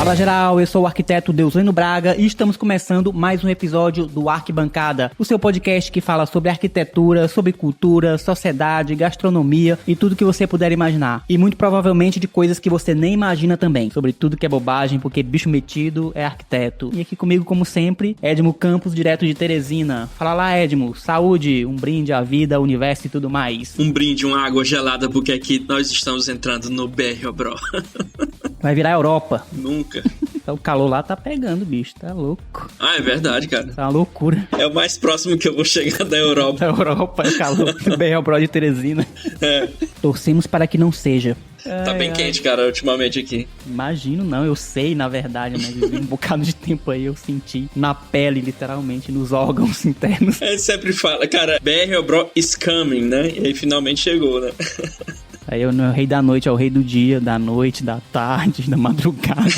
Fala geral, eu sou o arquiteto Deusleno Braga e estamos começando mais um episódio do Arquibancada, o seu podcast que fala sobre arquitetura, sobre cultura, sociedade, gastronomia e tudo que você puder imaginar. E muito provavelmente de coisas que você nem imagina também, sobre tudo que é bobagem, porque bicho metido é arquiteto. E aqui comigo, como sempre, Edmo Campos, direto de Teresina. Fala lá, Edmo, saúde, um brinde à vida, ao universo e tudo mais. Um brinde, uma água gelada, porque aqui nós estamos entrando no BR, bro. Vai virar Europa. Nunca. O calor lá tá pegando, bicho, tá louco. Ah, é verdade, cara. Tá uma loucura. É o mais próximo que eu vou chegar da Europa. Da Europa, é o calor do BR Pro de Teresina. É. Torcemos para que não seja. Tá bem quente, cara, ultimamente aqui. Imagino, não, eu sei, na verdade, né? Vivi um bocado de tempo aí, eu senti na pele, literalmente, nos órgãos internos. Ele sempre fala, cara, BR bro is coming, né? E aí finalmente chegou, né? Aí eu não é o rei da noite, é o rei do dia, da noite, da tarde, da madrugada.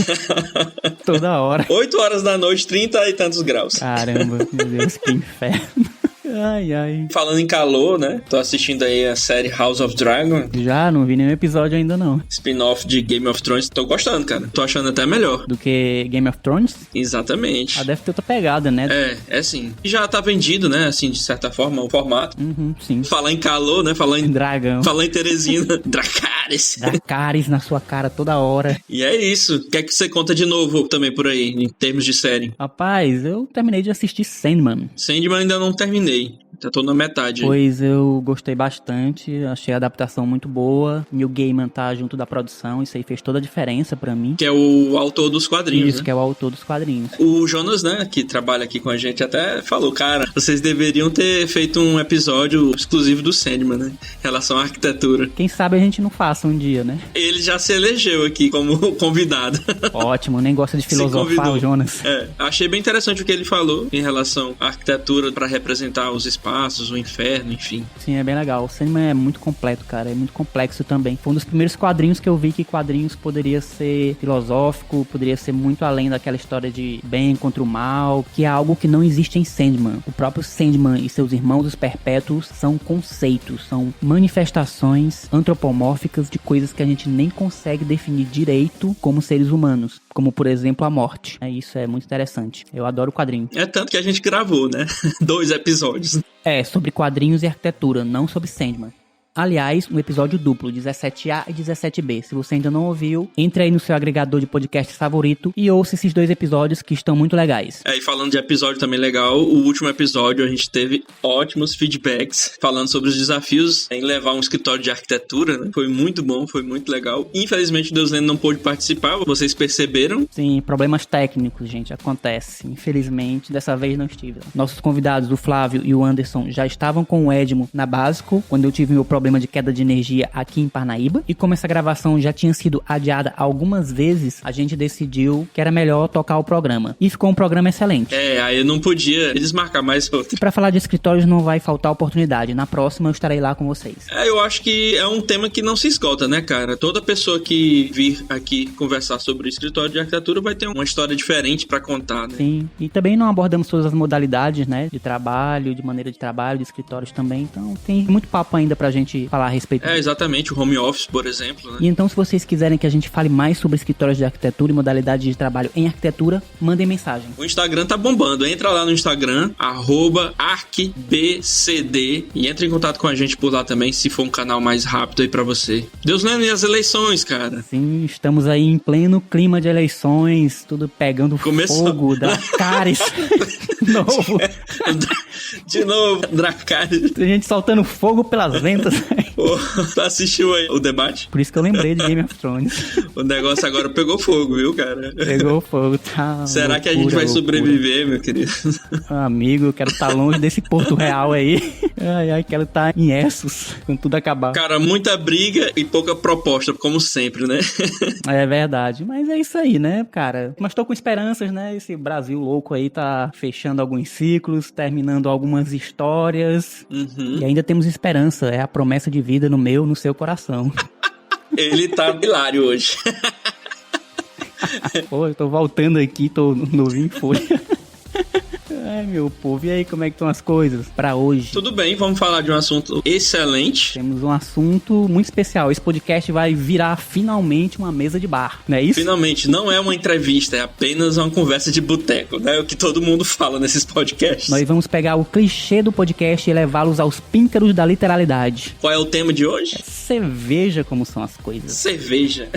Toda hora. 8 horas da noite, 30 e tantos graus. Caramba, meu Deus, que inferno. Ai, ai. Falando em calor, né? Tô assistindo aí a série House of Dragon. Já, não vi nenhum episódio ainda não. Spin-off de Game of Thrones. Tô gostando, cara. Tô achando até melhor. Do que Game of Thrones? Exatamente. Ah, deve ter outra pegada, né? É sim. Já tá vendido, né? Assim, de certa forma, o formato. Sim. Falar em calor, né? Falar em dragão. Falar em Teresina. Dracarys. Dracarys na sua cara toda hora. E é isso. O que é que você conta de novo também por aí, em termos de série? Rapaz, eu terminei de assistir Sandman. Sandman ainda não terminei. Já tô na metade. Pois eu gostei bastante, achei a adaptação muito boa. Neil Gaiman tá junto da produção, isso aí fez toda a diferença pra mim. Que é o autor dos quadrinhos, Isso, né? que é o autor dos quadrinhos. O Jonas, né, que trabalha aqui com a gente, até falou, cara, vocês deveriam ter feito um episódio exclusivo do Sandman, né? Em relação à arquitetura. Quem sabe a gente não faça um dia, né? Ele já se elegeu aqui como convidado. Ótimo, nem gosta de filosofar, o Jonas. Achei bem interessante o que ele falou em relação à arquitetura pra representar os espaços, o inferno, enfim. Sim, é bem legal. O Sandman é muito completo, cara. É muito complexo também. Foi um dos primeiros quadrinhos que eu vi que quadrinhos poderia ser filosófico, poderia ser muito além daquela história de bem contra o mal, que é algo que não existe em Sandman. O próprio Sandman e seus irmãos os Perpétuos são conceitos, são manifestações antropomórficas de coisas que a gente nem consegue definir direito como seres humanos. Como, por exemplo, a morte. Isso é muito interessante. Eu adoro o quadrinho. É tanto que a gente gravou, né? 2 episódios. Sobre quadrinhos e arquitetura, não sobre Sandman. Aliás, um episódio duplo, 17A e 17B. Se você ainda não ouviu, entre aí no seu agregador de podcast favorito e ouça esses 2 episódios que estão muito legais. E falando de episódio também legal, o último episódio a gente teve ótimos feedbacks falando sobre os desafios em levar um escritório de arquitetura, né? Foi muito bom, foi muito legal. Infelizmente o Deusleno não pôde participar, vocês perceberam? Sim, problemas técnicos, gente, acontece. Infelizmente, dessa vez não estive. Nossos convidados, o Flávio e o Anderson, já estavam com o Edmo na Básico, quando eu tive meu problema de queda de energia aqui em Parnaíba. E como essa gravação já tinha sido adiada algumas vezes, a gente decidiu que era melhor tocar o programa. E ficou um programa excelente. Aí eu não podia desmarcar mais outro. E pra falar de escritórios não vai faltar oportunidade. Na próxima eu estarei lá com vocês. Eu acho que é um tema que não se esgota, né, cara? Toda pessoa que vir aqui conversar sobre o escritório de arquitetura vai ter uma história diferente pra contar, né? Sim. E também não abordamos todas as modalidades, né? De trabalho, de maneira de trabalho, de escritórios também. Então tem muito papo ainda pra gente falar a respeito. Exatamente, o home office, por exemplo, né? E então, se vocês quiserem que a gente fale mais sobre escritórios de arquitetura e modalidades de trabalho em arquitetura, mandem mensagem. O Instagram tá bombando. Entra lá no Instagram, @arcbcd, e entra em contato com a gente por lá também, se for um canal mais rápido aí pra você. Deusleno, e as eleições, cara? Sim, estamos aí em pleno clima de eleições, tudo pegando fogo, Dracarys. Novo. De novo, Dracarys. Tem gente soltando fogo pelas ventas. Pô, tu assistiu aí o debate? Por isso que eu lembrei de Game of Thrones. O negócio agora pegou fogo, viu, cara? Pegou fogo, tá? Será que a gente vai sobreviver, meu querido? Amigo, eu quero estar longe desse Porto Real aí. Ai, quero estar em Essos, quando tudo acabar. Cara, muita briga e pouca proposta, como sempre, né? É verdade, mas é isso aí, né, cara? Mas tô com esperanças, né? Esse Brasil louco aí tá fechando alguns ciclos, terminando algumas histórias. E ainda temos esperança, é a promessa de vida no meu, no seu coração. Ele tá hilário hoje. Pô, eu tô voltando aqui, tô novinho em folha. Ai, meu povo, e aí, como é que estão as coisas pra hoje? Tudo bem, vamos falar de um assunto excelente. Temos um assunto muito especial. Esse podcast vai virar finalmente uma mesa de bar, não é isso? Finalmente, não é uma entrevista, é apenas uma conversa de boteco, né? O que todo mundo fala nesses podcasts. Nós vamos pegar o clichê do podcast e levá-los aos píncaros da literalidade. Qual é o tema de hoje? Você veja como são as coisas. Cerveja.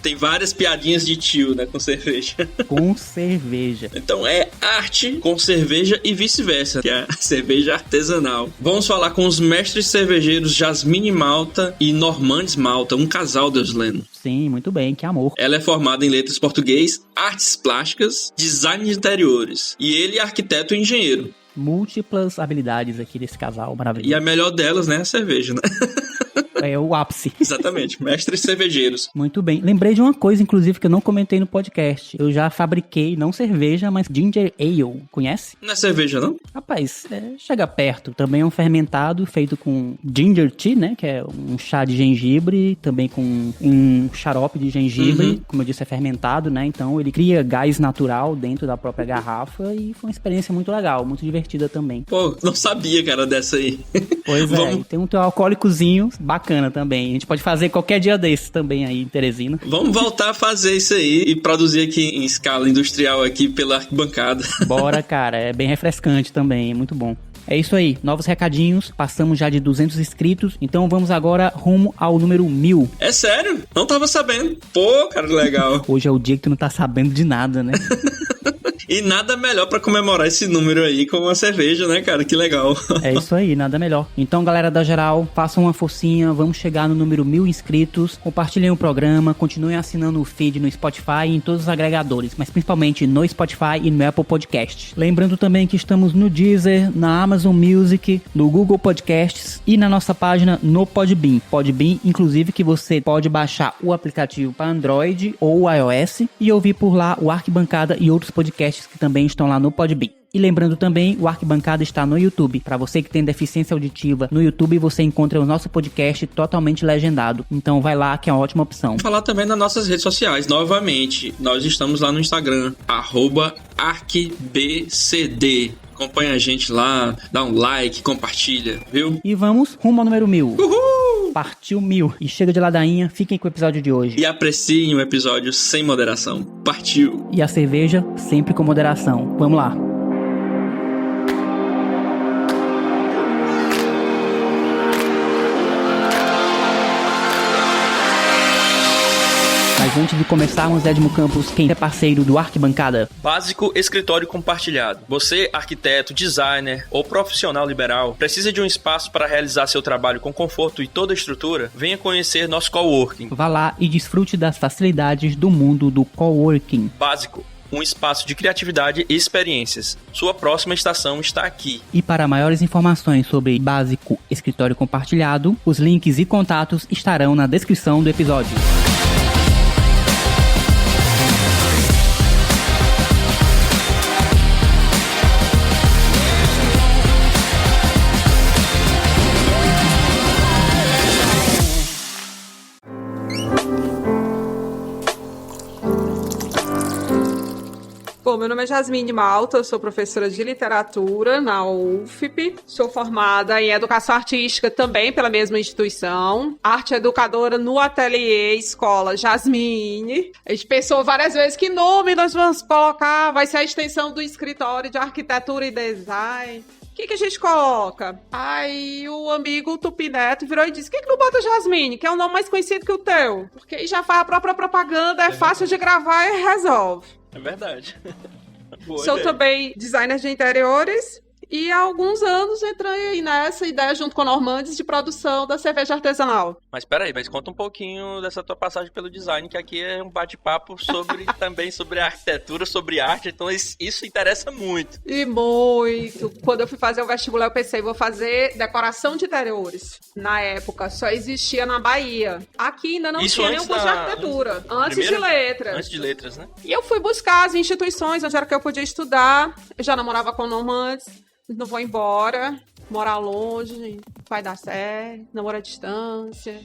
Tem várias piadinhas de tio, né, com cerveja. Com cerveja. Então é arte com cerveja e vice-versa, que é a cerveja artesanal. Vamos falar com os mestres cervejeiros Jasmine Malta e Normandes Malta, um casal, Deus lendo. Sim, muito bem, que amor. Ela é formada em letras português, artes plásticas, design de interiores. E ele é arquiteto e engenheiro. Múltiplas habilidades aqui desse casal maravilhoso. E a melhor delas, né, é a cerveja, né? É o ápice. Exatamente, mestres cervejeiros. Muito bem. Lembrei de uma coisa, inclusive, que eu não comentei no podcast. Eu já fabriquei, não cerveja, mas ginger ale. Conhece? Não é cerveja, não? Rapaz, chega perto. Também é um fermentado feito com ginger tea, né? Que é um chá de gengibre, também com um xarope de gengibre. Como eu disse, é fermentado, né? Então ele cria gás natural dentro da própria garrafa e foi uma experiência muito legal, muito divertida também. Pô, não sabia, cara, dessa aí. Pois é, tem um teu alcoólicozinho bacana também. A gente pode fazer qualquer dia desse também aí em Teresina. Vamos voltar a fazer isso aí e produzir aqui em escala industrial aqui pela arquibancada. Bora, cara. É bem refrescante também, é muito bom. É isso aí, novos recadinhos, passamos já de 200 inscritos, então vamos agora rumo ao número 1000. É sério? Não tava sabendo. Pô, cara, legal. Hoje é o dia que tu não tá sabendo de nada, né? E nada melhor pra comemorar esse número aí com uma cerveja, né, cara? Que legal. É isso aí, nada melhor. Então, galera da geral, façam uma forcinha, vamos chegar no número 1000 inscritos, compartilhem o programa, continuem assinando o feed no Spotify e em todos os agregadores, mas principalmente no Spotify e no Apple Podcast. Lembrando também que estamos no Deezer, na Amazon Music, no Google Podcasts e na nossa página no Podbean. Podbean, inclusive, que você pode baixar o aplicativo para Android ou iOS e ouvir por lá o Arquibancada e outros podcasts que também estão lá no Podbean. E lembrando também, o Arquibancada está no YouTube. Para você que tem deficiência auditiva, no YouTube você encontra o nosso podcast totalmente legendado. Então vai lá que é uma ótima opção. Vou falar também nas nossas redes sociais. Novamente, nós estamos lá no Instagram, @arquibcd. Acompanha a gente lá, dá um like, compartilha, viu? E vamos rumo ao número 1000. Uhul! Partiu 1000. E chega de ladainha, fiquem com o episódio de hoje. E apreciem o episódio sem moderação. Partiu! E a cerveja sempre com moderação. Vamos lá. Mas antes de começarmos, Edmo Campos, quem é parceiro do Arquibancada? Básico Escritório Compartilhado. Você, arquiteto, designer ou profissional liberal, precisa de um espaço para realizar seu trabalho com conforto e toda a estrutura? Venha conhecer nosso coworking. Vá lá e desfrute das facilidades do mundo do coworking. Básico. Um espaço de criatividade e experiências. Sua próxima estação está aqui. E para maiores informações sobre Básico Escritório Compartilhado, os links e contatos estarão na descrição do episódio. Bom, meu nome é Jasmine Malta, eu sou professora de literatura na UFP, sou formada em educação artística também pela mesma instituição, arte educadora no ateliê Escola Jasmine. A gente pensou várias vezes que nome nós vamos colocar, vai ser a extensão do escritório de arquitetura e design. O que a gente coloca? Aí o amigo Tupineto virou e disse, por que não bota Jasmine, que é um nome mais conhecido que o teu? Porque aí já faz a própria propaganda, é fácil de gravar e resolve. É verdade. Sou também designer de interiores e há alguns anos entrei nessa ideia junto com a Normandes de produção da cerveja artesanal. Mas peraí, mas conta um pouquinho dessa tua passagem pelo design, que aqui é um bate-papo sobre também sobre arquitetura, sobre arte, então isso interessa muito. E muito. Quando eu fui fazer o vestibular, eu pensei, vou fazer decoração de interiores. Na época, só existia na Bahia. Aqui ainda não tinha nenhum curso de arquitetura. Antes de letras. Antes de letras, né? E eu fui buscar as instituições onde era que eu podia estudar. Eu já namorava com Normandes. Não vou embora, morar longe, vai dar certo, namoro à distância.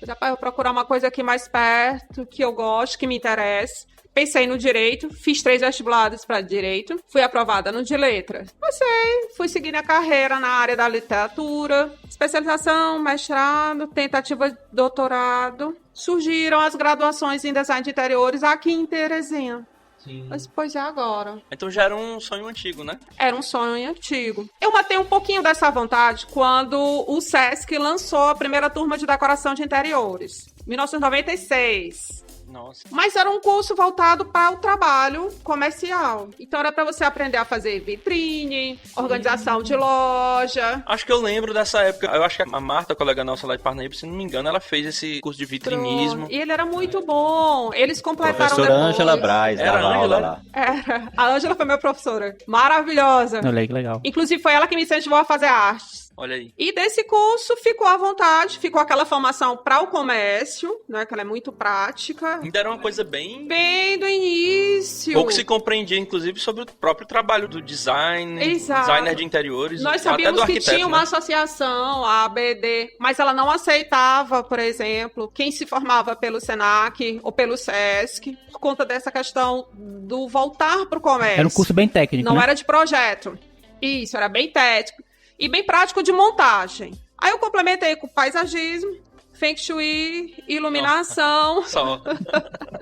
Vou procurar uma coisa aqui mais perto, que eu gosto, que me interessa. Pensei no direito, fiz 3 vestibulares para direito, fui aprovada no de letras. Passei, fui seguindo a carreira na área da literatura, especialização, mestrado, tentativa de doutorado. Surgiram as graduações em design de interiores aqui em Teresina. Sim. Mas, pois é agora. Então já era um sonho antigo, né? Era um sonho antigo. Eu matei um pouquinho dessa vontade quando o SESC lançou a primeira turma de decoração de interiores. 1996. Nossa. Mas era um curso voltado para o trabalho comercial. Então era para você aprender a fazer vitrine, organização de loja. Acho que eu lembro dessa época. Eu acho que a Marta, colega nossa lá de Parnaíba, se não me engano, ela fez esse curso de vitrinismo. E ele era muito bom. Eles completaram Professora depois. Ângela Braz, Era dava aula Ângela? lá. Era. A Ângela foi minha professora. Maravilhosa. Olha que legal. Inclusive foi ela que me incentivou a fazer artes. Olha aí. E desse curso ficou à vontade, ficou aquela formação para o comércio, né, que ela é muito prática. Ainda era uma coisa bem do início. pouco se compreendia, inclusive, sobre o próprio trabalho do design, Exato. designer de interiores. Nós até sabíamos do que arquiteto, tinha uma né? associação, a ABD, mas ela não aceitava, por exemplo, quem se formava pelo SENAC ou pelo SESC, por conta dessa questão do voltar para o comércio. Era um curso bem técnico, Não né? era de projeto. Isso, era bem técnico. E bem prático de montagem. Aí eu complementei com paisagismo, Feng Shui, iluminação. Só.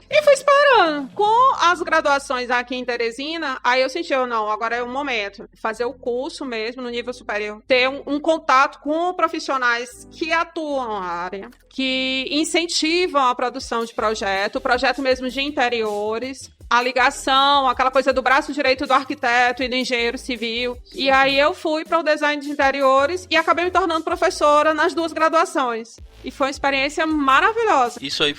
E fui esperando. Com as graduações aqui em Teresina, aí eu senti, não, agora é o momento. Fazer o curso mesmo, no nível superior. Ter um contato com profissionais que atuam na área, que incentivam a produção de projeto, o projeto mesmo de interiores, a ligação, aquela coisa do braço direito do arquiteto e do engenheiro civil. E aí eu fui para o design de interiores e acabei me tornando professora nas 2 graduações. E foi uma experiência maravilhosa. Isso aí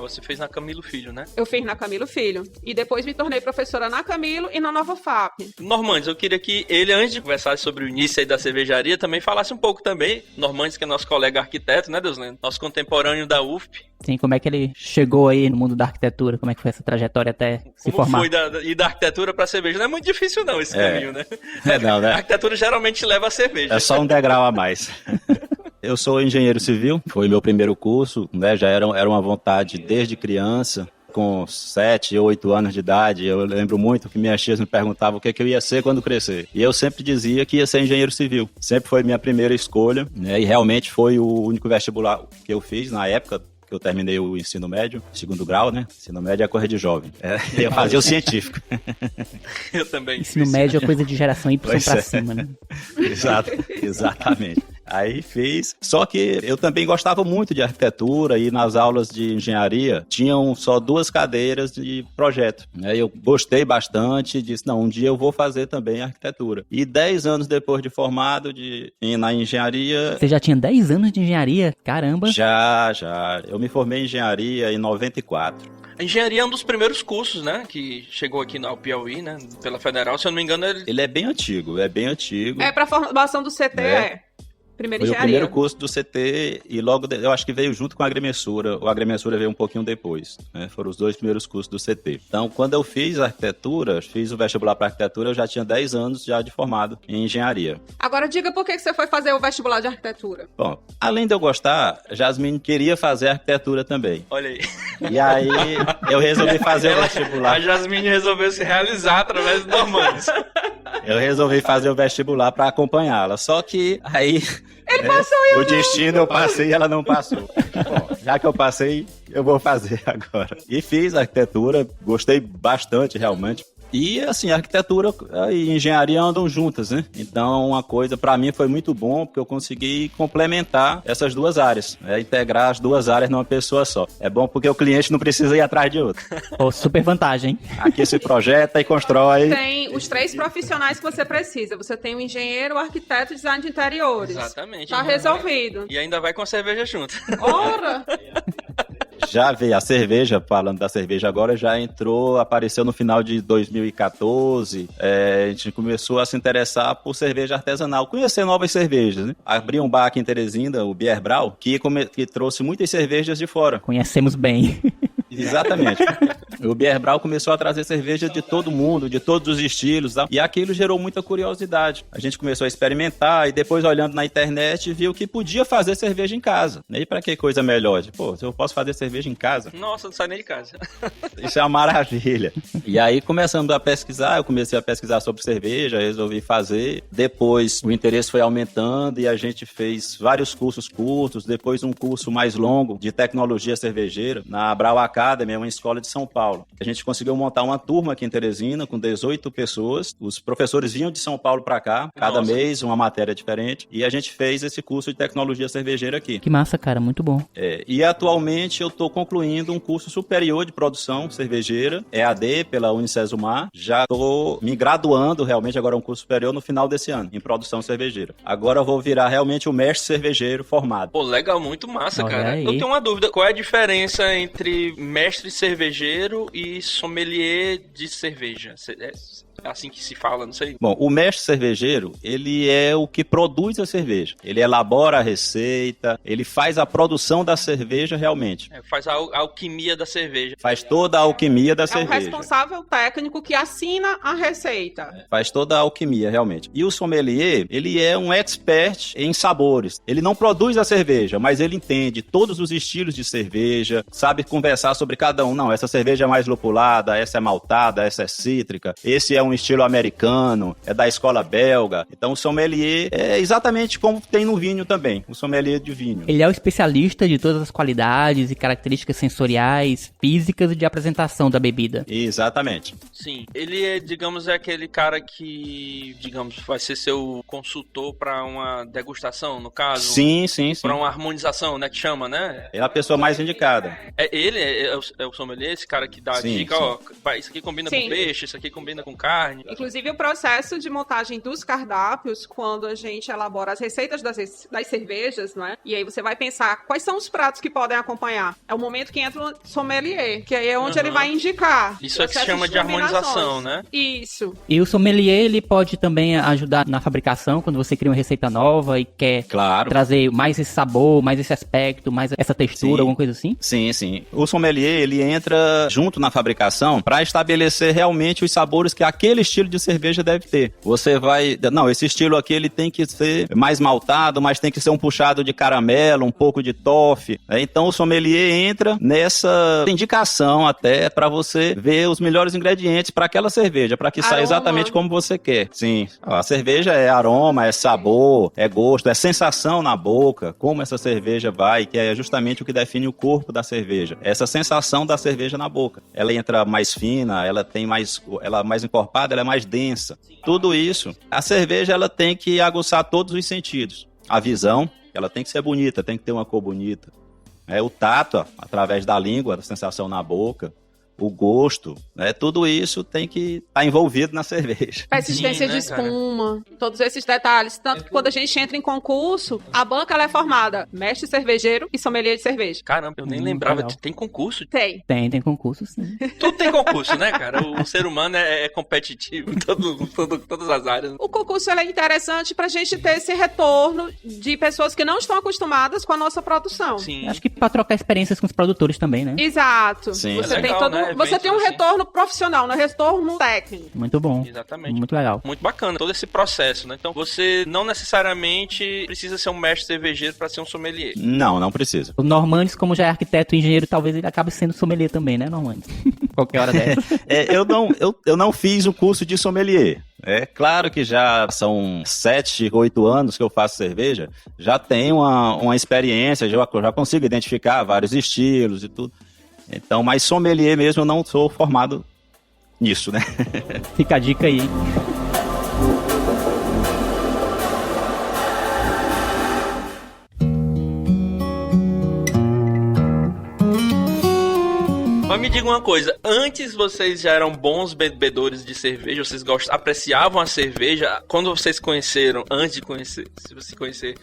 você fez na Camilo Filho, né? Eu fiz na Camilo Filho. E depois me tornei professora na Camilo e na Nova FAP. Normandes, eu queria que ele, antes de conversar sobre o início aí da cervejaria, também falasse um pouco também. Normandes, que é nosso colega arquiteto, né, Deuslendo? Nosso contemporâneo da UFP. Sim, como é que ele chegou aí no mundo da arquitetura? Como é que foi essa trajetória até se Como formar? foi da arquitetura pra cerveja? Não é muito difícil não esse caminho, né? Não, né? A arquitetura geralmente leva a cerveja. É só um degrau a mais. Eu sou engenheiro civil, foi meu primeiro curso, né? Já era uma vontade desde criança. Com 7 ou 8 anos de idade, eu lembro muito que minhas tias me perguntavam o que eu ia ser quando crescer. E eu sempre dizia que ia ser engenheiro civil. Sempre foi minha primeira escolha, né? E realmente foi o único vestibular que eu fiz na época que eu terminei o ensino médio, 2º grau, né? Ensino médio é coisa de jovem. Eu fazia o científico. Eu também. Ensino médio é coisa de geração Y Pois pra é. cima, né? Exatamente. Aí fiz. Só que eu também gostava muito de arquitetura e nas aulas de engenharia tinham só 2 cadeiras de projeto. Eu gostei bastante e disse, não, um dia eu vou fazer também arquitetura. E 10 anos depois de formado na engenharia... Você já tinha 10 anos de engenharia? Caramba! Já. Eu me formei em engenharia em 94. A engenharia é um dos primeiros cursos, né? Que chegou aqui ao Piauí, né? Pela Federal. Se eu não me engano, Ele é bem antigo. É para formação do CT, Primeira Foi o engenharia. primeiro curso do CT e logo, eu acho que veio junto com a agremensura. O agremensura veio um pouquinho depois, né? Foram os 2 primeiros cursos do CT. Então, quando eu fiz arquitetura, fiz o vestibular para arquitetura, eu já tinha 10 anos já de formado em engenharia. Agora diga por que você foi fazer o vestibular de arquitetura. Bom, além de eu gostar, Jasmine queria fazer arquitetura também. olha aí. E aí, eu resolvi fazer o vestibular. A Jasmine resolveu se realizar através do Normandes. Eu resolvi fazer o vestibular para acompanhá-la. Só que aí... Ele passou e eu o destino eu passei e ela não passou. Bom, já que eu passei, eu vou fazer agora. E fiz arquitetura, gostei bastante realmente. E assim, a arquitetura e engenharia andam juntas, né? Então uma coisa pra mim foi muito bom, porque eu consegui complementar essas 2 áreas, integrar as 2 áreas numa pessoa só. É bom porque o cliente não precisa ir atrás de outro. Pô, super vantagem. Aqui se projeta e constrói. Tem os 3 profissionais que você precisa. Você tem o engenheiro, o arquiteto e o design de interiores. Exatamente. Tá resolvido. E ainda vai com a cerveja junto. Ora! Já veio a cerveja, falando da cerveja agora, já apareceu no final de 2014. A gente começou a se interessar por cerveja artesanal, conhecer novas cervejas, né? Abri um bar aqui em Teresina, o Bier Brau, que trouxe muitas cervejas de fora. Conhecemos bem. Exatamente. O Beer Brau começou a trazer cerveja de todo mundo, de todos os estilos, tá? E aquilo gerou muita curiosidade. A gente começou a experimentar e depois, olhando na internet, viu que podia fazer cerveja em casa. E pra que coisa melhor? Pô, se eu posso fazer cerveja em casa... Nossa, não sai nem de casa. Isso é uma maravilha. E aí, começando a pesquisar, eu comecei a pesquisar sobre cerveja, resolvi fazer. Depois, o interesse foi aumentando e a gente fez vários cursos curtos, depois um curso mais longo de tecnologia cervejeira na Brau Academy, uma escola de São Paulo. A gente conseguiu montar uma turma aqui em Teresina com 18 pessoas. Os professores vinham de São Paulo para cá, cada mês uma matéria diferente, e a gente fez esse curso de tecnologia cervejeira aqui. Que massa, cara, muito bom. E atualmente eu estou concluindo um curso superior de produção cervejeira, EAD, pela Unicesumar. Já estou me graduando realmente, agora é um curso superior no final desse ano, em produção cervejeira. Agora eu vou virar realmente o mestre cervejeiro formado. Pô, legal, muito massa, Olha cara. aí. Eu tenho uma dúvida, qual é a diferença entre mestre cervejeiro e sommelier de cerveja? É assim que se fala, não sei. Bom, o mestre cervejeiro, ele é o que produz a cerveja. Ele elabora a receita, ele faz a produção da cerveja realmente. Faz a alquimia da cerveja. Faz toda a alquimia da cerveja. É o responsável técnico que assina a receita. Faz toda a alquimia, realmente. E o sommelier, ele é um expert em sabores. Ele não produz a cerveja, mas ele entende todos os estilos de cerveja, sabe conversar sobre cada um. Não, essa cerveja é mais lupulada, essa é maltada, essa é cítrica, esse é um estilo americano, é da escola belga. Então o sommelier é exatamente como tem no vinho também, o sommelier de vinho. Ele é o especialista de todas as qualidades e características sensoriais, físicas e de apresentação da bebida. Exatamente. Sim, ele é, digamos, é aquele cara que, digamos, vai ser seu consultor para uma degustação, no caso? Sim. Para uma harmonização, né, que chama, né? É a pessoa mais indicada. É o sommelier, esse cara que dá a dica, ó, isso aqui combina com peixe, isso aqui combina com carne. Inclusive o processo de montagem dos cardápios, quando a gente elabora as receitas das cervejas, não é? E aí você vai pensar quais são os pratos que podem acompanhar. É o momento que entra o sommelier, que aí é onde ele vai indicar. Isso é que se chama de harmonização, né? Isso. E o sommelier, ele pode também ajudar na fabricação, quando você cria uma receita nova e quer trazer mais esse sabor, mais esse aspecto, mais essa textura, alguma coisa assim? Sim. O sommelier, ele entra junto na fabricação para estabelecer realmente os sabores que aquele estilo de cerveja deve ter. Você vai... Não, esse estilo aqui, ele tem que ser mais maltado, mas tem que ser um puxado de caramelo, um pouco de toffee. Então, o sommelier entra nessa indicação até para você ver os melhores ingredientes para aquela cerveja, para que saia exatamente como você quer. Sim. A cerveja é aroma, é sabor, é gosto, é sensação na boca, como essa cerveja vai, que é justamente o que define o corpo da cerveja. Essa sensação da cerveja na boca. Ela entra mais fina, ela é mais encorpada, ela é mais densa. Tudo isso, a cerveja, ela tem que aguçar todos os sentidos. A visão, ela tem que ser bonita, tem que ter uma cor bonita. O tato, através da língua, a sensação na boca. O gosto, tudo isso tem que estar envolvido na cerveja. Persistência de espuma, todos esses detalhes. Tanto que quando a gente entra em concurso, a banca ela é formada mestre cervejeiro e sommelier de cerveja. Caramba, eu nem lembrava. Tem concurso? Tem concurso, sim. Tudo tem concurso, né, cara? O ser humano é competitivo em todas as áreas. O concurso é interessante pra gente ter esse retorno de pessoas que não estão acostumadas com a nossa produção. Sim. Acho que pra trocar experiências com os produtores também, né? Exato. Sim. Você tem todo... né? Você tem um retorno profissional, não é retorno técnico. Muito bom. Exatamente. Muito legal. Muito bacana todo esse processo, né? Então você não necessariamente precisa ser um mestre cervejeiro para ser um sommelier. Não precisa. O Normandes, como já é arquiteto e engenheiro, talvez ele acabe sendo sommelier também, né, Normandes? Qualquer hora dessa. Eu não fiz o curso de sommelier. É claro que já são 7, 8 anos que eu faço cerveja, já tenho uma experiência, já consigo identificar vários estilos e tudo. Então, mas sommelier mesmo eu não sou formado nisso, né? Fica a dica aí. Mas me diga uma coisa, antes vocês já eram bons bebedores de cerveja, vocês apreciavam a cerveja, quando vocês conheceram, antes de conhecer, se você conhecer,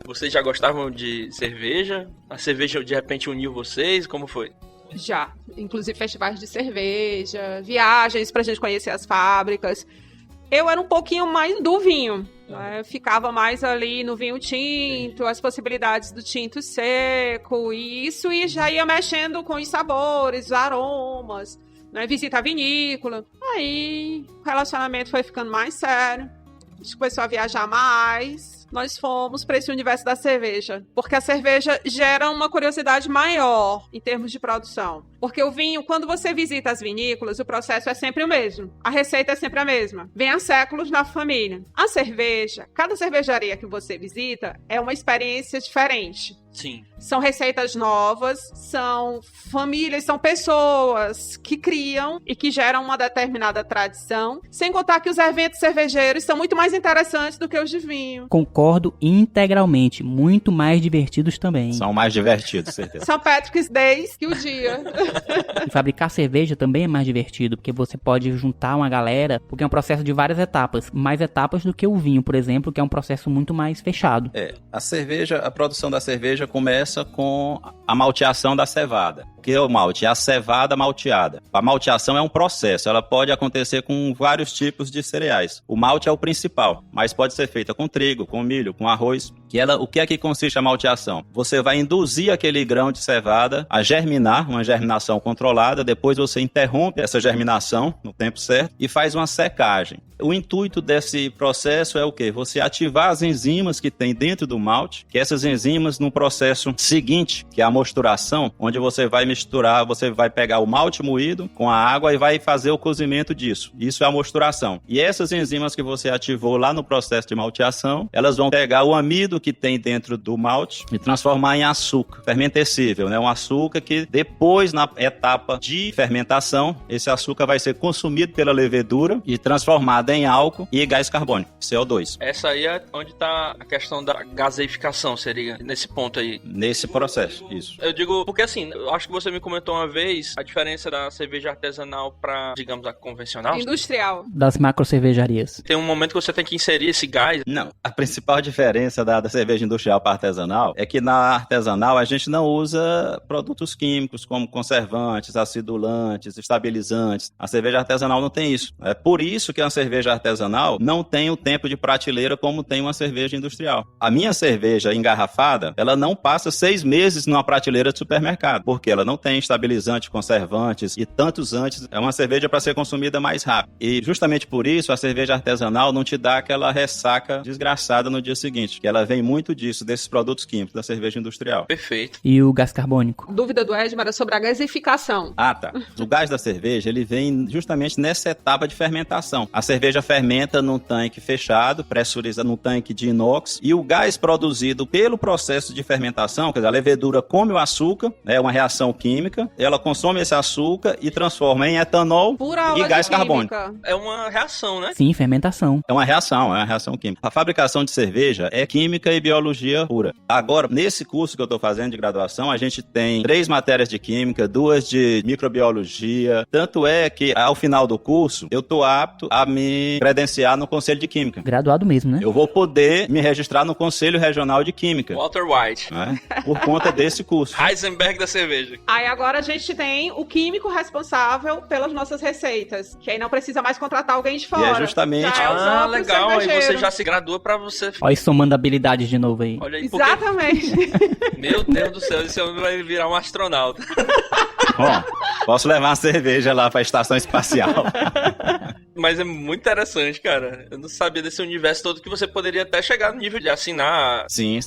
vocês já gostavam de cerveja? A cerveja de repente uniu vocês? Como foi? Já, inclusive festivais de cerveja, viagens pra gente conhecer as fábricas. Eu era um pouquinho mais do vinho, né? Eu ficava mais ali no vinho tinto, as possibilidades do tinto seco, e já ia mexendo com os sabores, os aromas. né? Visita a vinícola. Aí o relacionamento foi ficando mais sério. A gente começou a viajar mais. Nós fomos para esse universo da cerveja. Porque a cerveja gera uma curiosidade maior em termos de produção. Porque o vinho, quando você visita as vinícolas, o processo é sempre o mesmo. A receita é sempre a mesma. Vem há séculos na família. A cerveja, cada cervejaria que você visita é uma experiência diferente. Sim. São receitas novas, são famílias, são pessoas que criam e que geram uma determinada tradição. Sem contar que os eventos cervejeiros são muito mais interessantes do que os de vinho. Concordo integralmente. Muito mais divertidos também. São mais divertidos, certeza. São Patrick's Days que o dia. E fabricar cerveja também é mais divertido, porque você pode juntar uma galera, porque é um processo de várias etapas. Mais etapas do que o vinho, por exemplo, que é um processo muito mais fechado. A cerveja, a produção da cerveja começa com a malteação da cevada. O que é o malte? É a cevada malteada. A malteação é um processo, ela pode acontecer com vários tipos de cereais. O malte é o principal, mas pode ser feita com trigo, com milho, com arroz. O que é que consiste a malteação? Você vai induzir aquele grão de cevada a germinar, uma germinação controlada, depois você interrompe essa germinação no tempo certo e faz uma secagem. O intuito desse processo é o quê? Você ativar as enzimas que tem dentro do malte, que essas enzimas no processo seguinte, que é a mosturação, onde você vai misturar, você vai pegar o malte moído com a água e vai fazer o cozimento disso. Isso é a mosturação. E essas enzimas que você ativou lá no processo de malteação, elas vão pegar o amido que tem dentro do malte e transformar em açúcar fermentecível, né? Um açúcar que depois, na etapa de fermentação, esse açúcar vai ser consumido pela levedura e transformado em álcool e gás carbônico, CO2. Essa aí é onde está a questão da gaseificação, seria nesse ponto aí. Nesse processo, isso. Eu digo, porque assim, eu acho que você me comentou uma vez a diferença da cerveja artesanal para, digamos, a convencional. Industrial. Das macro cervejarias. Tem um momento que você tem que inserir esse gás. Não, a principal diferença da cerveja industrial para artesanal é que na artesanal a gente não usa produtos químicos como conservantes, acidulantes, estabilizantes. A cerveja artesanal não tem isso. É por isso que a cerveja artesanal não tem o tempo de prateleira como tem uma cerveja industrial. A minha cerveja engarrafada, ela não passa 6 meses numa prateleira de supermercado, porque ela não tem estabilizante, conservantes e tantos antes. É uma cerveja para ser consumida mais rápido. E justamente por isso a cerveja artesanal não te dá aquela ressaca desgraçada no dia seguinte, que ela vem muito disso, desses produtos químicos da cerveja industrial. Perfeito. E o gás carbônico? A dúvida do Edmar era sobre a gasificação. Ah, tá. O gás da cerveja, ele vem justamente nessa etapa de fermentação. A cerveja fermenta num tanque fechado, pressurizado num tanque de inox, e o gás produzido pelo processo de fermentação, quer dizer, a levedura come o açúcar, é uma reação química, ela consome esse açúcar e transforma em etanol e gás carbônico. É uma reação, né? Sim, fermentação. É uma reação química. A fabricação de cerveja é química e biologia pura. Agora, nesse curso que eu estou fazendo de graduação, a gente tem 3 matérias de química, 2 de microbiologia. Tanto é que, ao final do curso, eu estou apto a me credenciar no Conselho de Química. Graduado mesmo, né? Eu vou poder me registrar no Conselho Regional de Química. Walter White. Né? Por conta desse curso. Heisenberg da cerveja. Aí agora a gente tem o químico responsável pelas nossas receitas, que aí não precisa mais contratar alguém de fora. E é justamente... Já legal. Aí você já se gradua pra você... Olha isso somando habilidades de novo aí. Olha aí, exatamente. Meu Deus do céu, esse homem vai virar um astronauta. Bom, posso levar uma cerveja lá pra estação espacial. Mas é muito interessante, cara. Eu não sabia desse universo todo que você poderia até chegar no nível de assinar. Sim.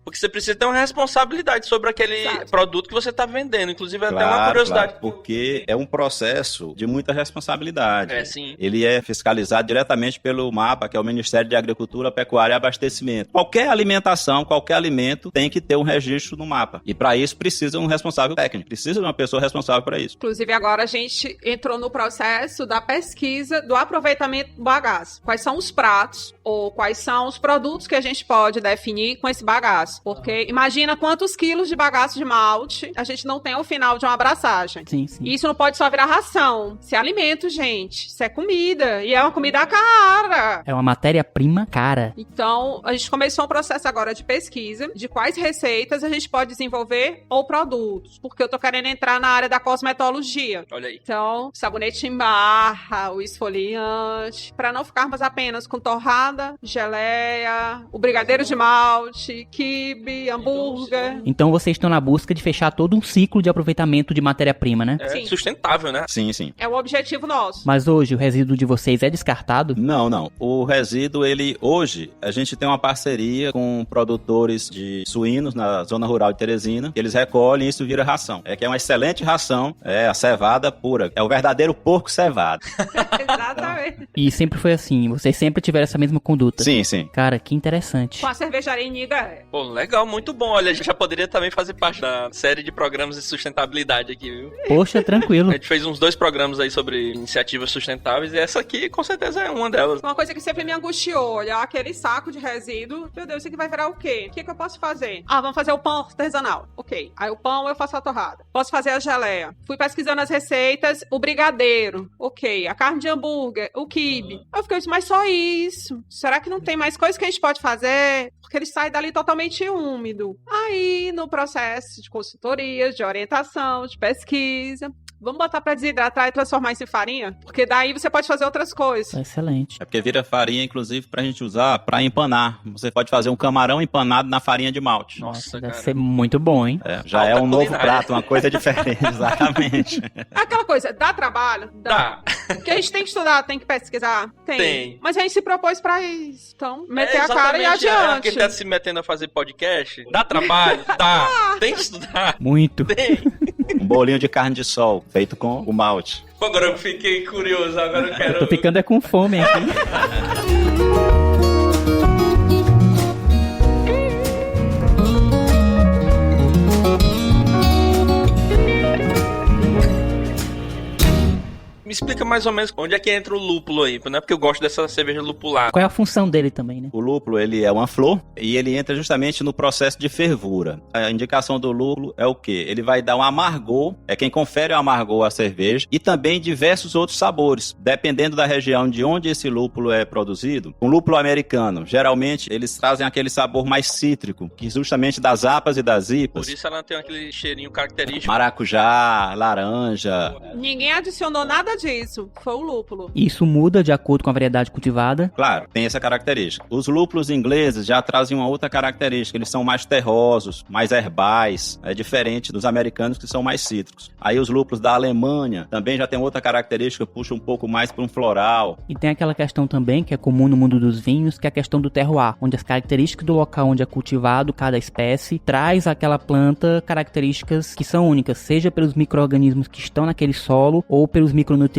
Porque você precisa ter uma responsabilidade sobre aquele produto que você tá vendendo. Inclusive, claro, até uma curiosidade. Claro, porque é um processo de muita responsabilidade. É, sim. Ele é fiscalizado diretamente pelo MAPA, que é o Ministério de Agricultura, Pecuária e Abastecimento. Qualquer alimentação, qualquer alimento tem que ter um registro no MAPA. E para isso precisa um responsável técnico. Precisa de uma pessoa responsável para isso. Inclusive, agora a gente entrou no processo da pesquisa do aproveitamento do bagaço. Quais são os pratos ou quais são os produtos que a gente pode definir com esse bagaço? Porque imagina quantos quilos de bagaço de malte a gente não tem ao final de uma abraçagem. Sim. E isso não pode só virar ração. Isso é alimento, gente. Isso é comida. E é uma comida cara. É uma matéria-prima cara. Então, a gente começou um processo agora de pesquisa de quais receitas a gente pode desenvolver ou produtos. Porque eu tô querendo entrar na área da cosmetologia. Olha aí. Então, sabonete em barra, o esfoliante, variante, para não ficarmos apenas com torrada, geleia, o brigadeiro de malte, quibe, hambúrguer. Então vocês estão na busca de fechar todo um ciclo de aproveitamento de matéria-prima, né? É Sim. sustentável, né? Sim. É o objetivo nosso. Mas hoje o resíduo de vocês é descartado? Não. O resíduo, hoje, a gente tem uma parceria com produtores de suínos na zona rural de Teresina, que eles recolhem e isso vira ração. Que é uma excelente ração, a cevada pura. É o verdadeiro porco cevado. Exatamente. E sempre foi assim, vocês sempre tiveram essa mesma conduta. Sim. Cara, que interessante. Com a cervejaria Iniga. Pô, legal, muito bom. Olha, a gente já poderia também fazer parte da série de programas de sustentabilidade aqui, viu? Poxa, tranquilo. A gente fez uns 2 programas aí sobre iniciativas sustentáveis e essa aqui, com certeza, é uma delas. Uma coisa que sempre me angustiou, olhar aquele saco de resíduo. Meu Deus, isso aqui vai virar o quê? O que eu posso fazer? Vamos fazer o pão artesanal. Ok. Aí o pão eu faço a torrada. Posso fazer a geleia. Fui pesquisando as receitas. O brigadeiro. Ok. A carne de hambúrguer. O quibe. Eu fiquei, mas só isso. Será que não tem mais coisa que a gente pode fazer? Porque ele sai dali totalmente úmido. Aí, no processo de consultorias, de orientação, de pesquisa... Vamos botar pra desidratar e transformar isso em farinha? Porque daí você pode fazer outras coisas. Excelente. É porque vira farinha, inclusive, pra gente usar pra empanar. Você pode fazer um camarão empanado na farinha de malte. Nossa, deve cara. ser muito bom, hein? Já Alta é um novo culinária. prato, uma coisa diferente, exatamente. Aquela coisa, dá trabalho? Dá. Porque a gente tem que estudar, tem que pesquisar? Tem. Mas a gente se propôs pra isso. Então, meter a cara e adiante. Quem tá se metendo a fazer podcast, dá trabalho? Dá. Tem que estudar. Muito. Tem. Um bolinho de carne de sol, feito com o malte. Pô, agora eu fiquei curioso, agora eu quero... Eu tô ficando com fome aqui. Me explica mais ou menos onde é que entra o lúpulo aí, não é porque eu gosto dessa cerveja lupulada. Qual é a função dele também, né? O lúpulo, ele é uma flor e ele entra justamente no processo de fervura. A indicação do lúpulo é o quê? Ele vai dar um amargor, quem confere o amargor à cerveja e também diversos outros sabores, dependendo da região de onde esse lúpulo é produzido. Um lúpulo americano, geralmente, eles trazem aquele sabor mais cítrico, que justamente das apas e das ipas. Por isso ela tem aquele cheirinho característico. Maracujá, laranja. Ninguém adicionou nada disso. Foi o lúpulo. Isso muda de acordo com a variedade cultivada. Claro, tem essa característica. Os lúpulos ingleses já trazem uma outra característica. Eles são mais terrosos, mais herbais. É diferente dos americanos, que são mais cítricos. Aí os lúpulos da Alemanha também já tem outra característica, puxa um pouco mais para um floral. E tem aquela questão também, que é comum no mundo dos vinhos, que é a questão do terroir, onde as características do local onde é cultivado cada espécie traz àquela planta características que são únicas, seja pelos micro-organismos que estão naquele solo, ou pelos micronutrientes,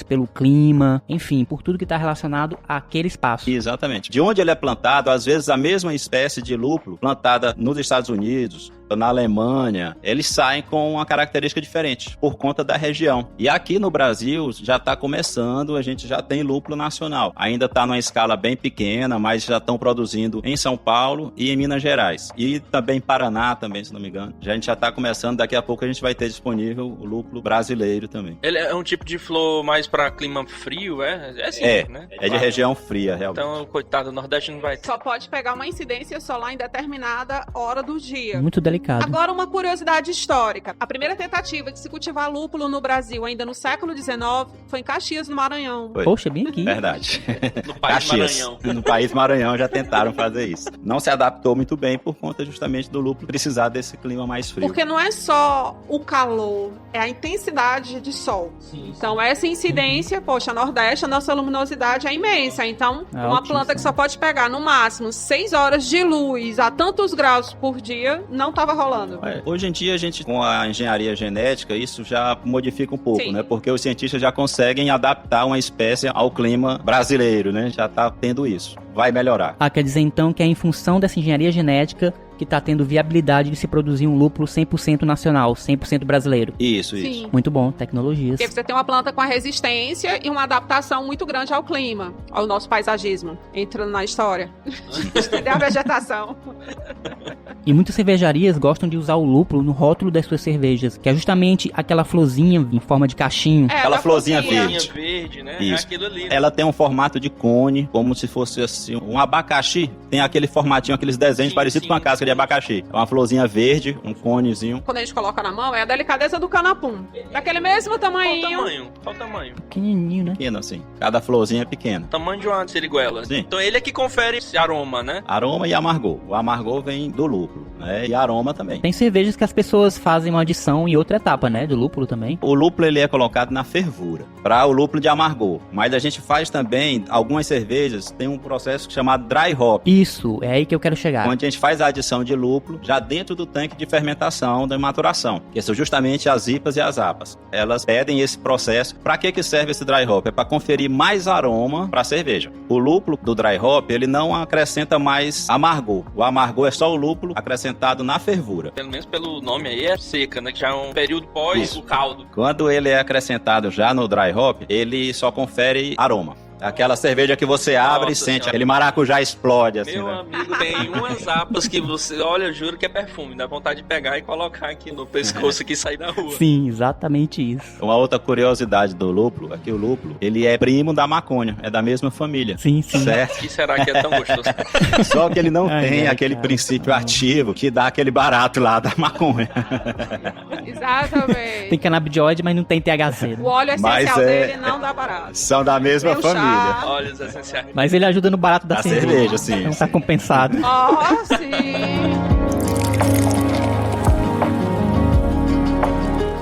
pelo clima, enfim, por tudo que está relacionado àquele espaço. Exatamente. De onde ele é plantado, às vezes a mesma espécie de lúpulo plantada nos Estados Unidos, na Alemanha, eles saem com uma característica diferente, por conta da região. E aqui no Brasil já está começando, a gente já tem lúpulo nacional. Ainda está numa escala bem pequena, mas já estão produzindo em São Paulo e em Minas Gerais. E também em Paraná, também, se não me engano. A gente já está começando, daqui a pouco a gente vai ter disponível o lúpulo brasileiro também. Ele é um tipo de flor mais para clima frio, é? É assim, né? É de região fria, realmente. Então, coitado, o Nordeste não vai... Só pode pegar uma incidência solar em determinada hora do dia. Muito delicado. Agora, uma curiosidade histórica. A primeira tentativa de se cultivar lúpulo no Brasil, ainda no século XIX, foi em Caxias, no Maranhão. Foi. Poxa, bem aqui. Verdade. No país Maranhão. No país Maranhão já tentaram fazer isso. Não se adaptou muito bem por conta justamente do lúpulo precisar desse clima mais frio. Porque não é só o calor, é a intensidade de sol. Então, essa incidência, poxa, Nordeste, a nossa luminosidade é imensa. Então, É uma altíssima. planta que só pode pegar, no máximo, 6 horas de luz a tantos graus por dia, não estava rolando. Hoje em dia, a gente, com a engenharia genética, isso já modifica um pouco, Sim. né? Porque os cientistas já conseguem adaptar uma espécie ao clima brasileiro, né? Já tá tendo isso. Vai melhorar. Ah, quer dizer então que é em função dessa engenharia genética que está tendo viabilidade de se produzir um lúpulo 100% nacional, 100% brasileiro. Isso. Sim. Muito bom, tecnologias. Porque você tem uma planta com a resistência e uma adaptação muito grande ao clima, ao nosso paisagismo, entrando na história. Entender a vegetação. E muitas cervejarias gostam de usar o lúpulo no rótulo das suas cervejas, que é justamente aquela florzinha em forma de cachinho. Aquela da florzinha florzinha. verde. verde, né? Isso. É aquilo ali. Ela tem um formato de cone, como se fosse assim, um abacaxi. Tem aquele formatinho, aqueles desenhos Sim, parecidos sim. com a casca casca de abacaxi. É uma florzinha verde, um conezinho. Quando a gente coloca na mão, é a delicadeza do canapum. Daquele mesmo tamanhinho. Qual o tamanho? Pequenininho, né? Pequeno, assim. Cada florzinha é pequena. Tamanho de uma siriguela. Sim. Então ele é que confere esse aroma, né? Aroma e amargor. O amargor vem do lúpulo, né? E aroma também. Tem cervejas que as pessoas fazem uma adição em outra etapa, né? Do lúpulo também. O lúpulo, ele é colocado na fervura, para o lúpulo de amargor. Mas a gente faz também, algumas cervejas, tem um processo chamado dry hop. Isso, é aí que eu quero chegar. Onde a gente faz a adição de lúpulo já dentro do tanque de fermentação da maturação, que são justamente as IPAs e as APAs. Elas pedem esse processo. Para que serve esse dry hop? É para conferir mais aroma para a cerveja. O lúpulo do dry hop, ele não acrescenta mais amargor. O amargor é só o lúpulo acrescentado na fervura. Pelo menos pelo nome aí é seca, né? Que já é um período pós Isso. o caldo. Quando ele é acrescentado já no dry hop, ele só confere aroma. Aquela cerveja que você abre e sente, aquele maracujá explode, assim, Meu né? amigo, tem umas apas que você, olha, eu juro que é perfume. Dá vontade de pegar e colocar aqui no pescoço aqui e sair da rua. Sim, exatamente isso. Uma outra curiosidade do lúpulo, aqui o lúpulo, ele é primo da maconha, é da mesma família. Sim, sim. Certo? O que será que é tão gostoso? Só que ele não Ai, tem ai, aquele cara. princípio ativo que dá aquele barato lá da maconha. Exatamente. Tem canabidiol, mas não tem THC. O Né? óleo Mas essencial é- dele não dá barato. São da mesma Tem um família. chá. Óleos essenciais. Mas ele ajuda no barato da A cerveja, sim. Então tá compensado. Oh, sim.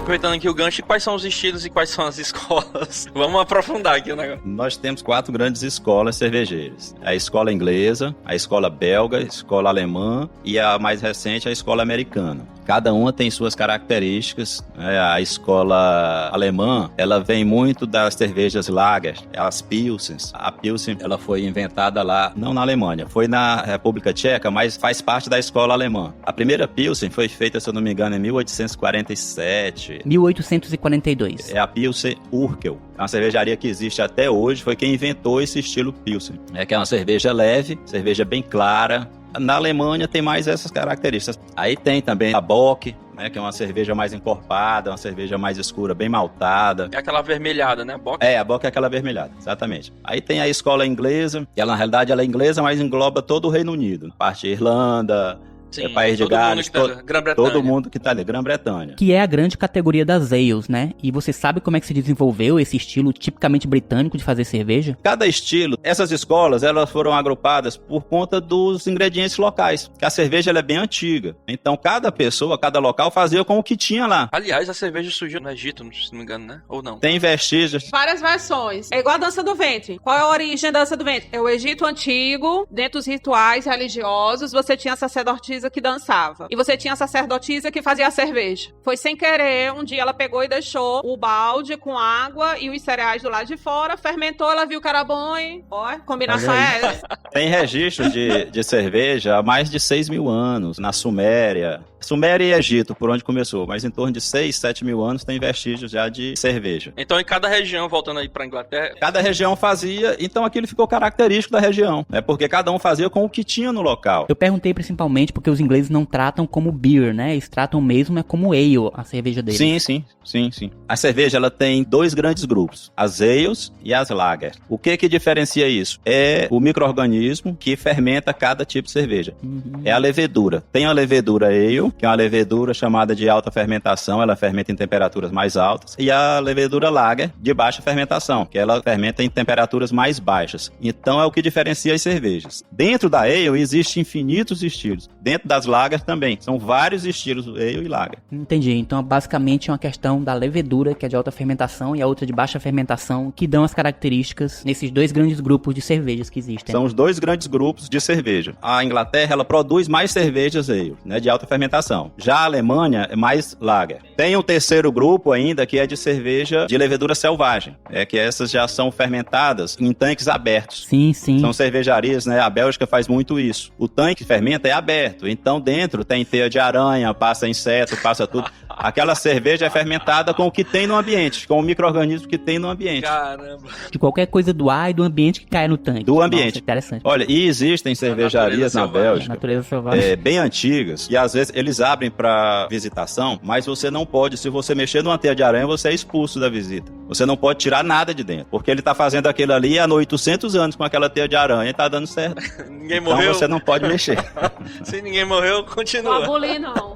Aproveitando aqui o gancho, quais são os estilos e quais são as escolas? Vamos aprofundar aqui o negócio. Nós temos 4 grandes escolas cervejeiras. A escola inglesa, a escola belga, a escola alemã e a mais recente, a escola americana. Cada uma tem suas características, né? A escola alemã, ela vem muito das cervejas lager, as Pilsens. A Pilsen, ela foi inventada lá, não na Alemanha, foi na República Tcheca, mas faz parte da escola alemã. A primeira Pilsen foi feita, se eu não me engano, em 1847. 1842. É a Pilsen Urquell. É uma cervejaria que existe até hoje, foi quem inventou esse estilo Pilsen. É que é uma cerveja leve, cerveja bem clara. Na Alemanha tem mais essas características. Aí tem também a Bock, né, que é uma cerveja mais encorpada, uma cerveja mais escura, bem maltada. É aquela avermelhada, né? Bock. É, a Bock é aquela avermelhada, exatamente. Aí tem a escola inglesa, que ela, na realidade ela é inglesa, mas engloba todo o Reino Unido. Parte de Irlanda, Sim, País de todo mundo Gales, que tá ali, Grã-Bretanha. todo mundo que tá ali, Grã-Bretanha. Que é a grande categoria das ales, né? E você sabe como é que se desenvolveu esse estilo tipicamente britânico de fazer cerveja? Cada estilo, essas escolas, elas foram agrupadas por conta dos ingredientes locais, que a cerveja ela é bem antiga. Então, cada pessoa, cada local fazia com o que tinha lá. Aliás, a cerveja surgiu no Egito, se não me engano, né? Ou não? Tem vestígios. Várias versões. É igual a dança do ventre. Qual é a origem da dança do ventre? É o Egito Antigo. Dentro dos rituais religiosos, você tinha a sacerdotisa que dançava. E você tinha a sacerdotisa que fazia a cerveja. Foi sem querer, um dia ela pegou e deixou o balde com água e os cereais do lado de fora, fermentou, ela viu que era bom e... Ó, combinação é essa. Tem registros de cerveja há mais de 6.000 anos, na Suméria. Suméria e Egito, por onde começou, mas em torno de 6, 7 mil anos tem vestígios já de cerveja. Então, em cada região, voltando aí pra Inglaterra, Cada região fazia, então aquilo ficou característico da região, né? Porque cada um fazia com o que tinha no local. Eu perguntei principalmente porque os ingleses não tratam como beer, né? Eles tratam mesmo é como ale, a cerveja deles. Sim. A cerveja, ela tem 2 grandes grupos, as ales e as lager. O que diferencia isso? É o micro-organismo que fermenta cada tipo de cerveja. É a levedura. Tem a levedura ale, que é uma levedura chamada de alta fermentação, ela fermenta em temperaturas mais altas, e a levedura lager, de baixa fermentação, que ela fermenta em temperaturas mais baixas. Então é o que diferencia as cervejas. Dentro da ale existem infinitos estilos. Dentro das lagers também. São vários estilos, ale e lager. Entendi. Então, basicamente, é uma questão da levedura, que é de alta fermentação, e a outra de baixa fermentação, que dão as características nesses 2 grandes grupos de cervejas que existem. São os 2 grandes grupos de cerveja. A Inglaterra, ela produz mais cervejas ale, né, de alta fermentação. Já a Alemanha é mais lager. Tem um terceiro grupo ainda, que é de cerveja de levedura selvagem. É que essas já são fermentadas em tanques abertos. Sim. São cervejarias, né? A Bélgica faz muito isso. O tanque que fermenta é aberto. Então, dentro tem teia de aranha, passa inseto, passa tudo. Aquela cerveja é fermentada com o que tem no ambiente, com o micro-organismo que tem no ambiente. caramba. De qualquer coisa do ar e do ambiente que cai no tanque. Do ambiente. Nossa, interessante. Olha, e existem cervejarias na selvagem. Bélgica Natureza selvagem. bem antigas, e às vezes eles eles abrem para visitação, mas você não pode, se você mexer numa teia de aranha, você é expulso da visita. Você não pode tirar nada de dentro, porque ele tá fazendo aquilo ali há 800 anos com aquela teia de aranha e tá dando certo. Ninguém então morreu. Você não pode mexer. Se ninguém morreu, continua. Não abolir, não.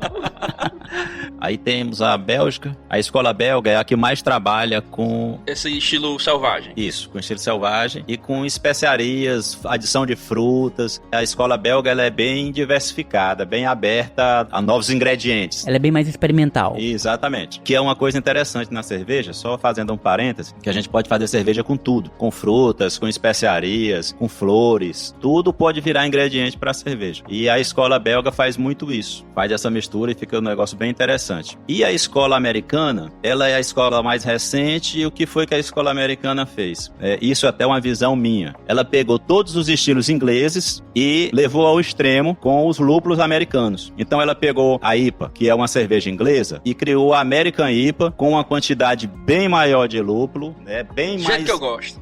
Aí temos a Bélgica. A escola belga é a que mais trabalha com Esse estilo selvagem. isso, com estilo selvagem e com especiarias, adição de frutas. A escola belga ela é bem diversificada, bem aberta a novos ingredientes. Ela é bem mais experimental. Exatamente. Que é uma coisa interessante na cerveja, só fazendo um parêntese, que a gente pode fazer cerveja com tudo. Com frutas, com especiarias, com flores. Tudo pode virar ingrediente para cerveja. E a escola belga faz muito isso. Faz essa mistura e fica um negócio bem interessante. E a escola americana, ela é a escola mais recente. E o que foi que a escola americana fez? Isso é até uma visão minha. Ela pegou todos os estilos ingleses e levou ao extremo com os lúpulos americanos. Então ela pegou a IPA, que é uma cerveja inglesa, e criou a American IPA com uma quantidade bem maior de lúpulo, né? Bem Do mais... jeito que eu gosto.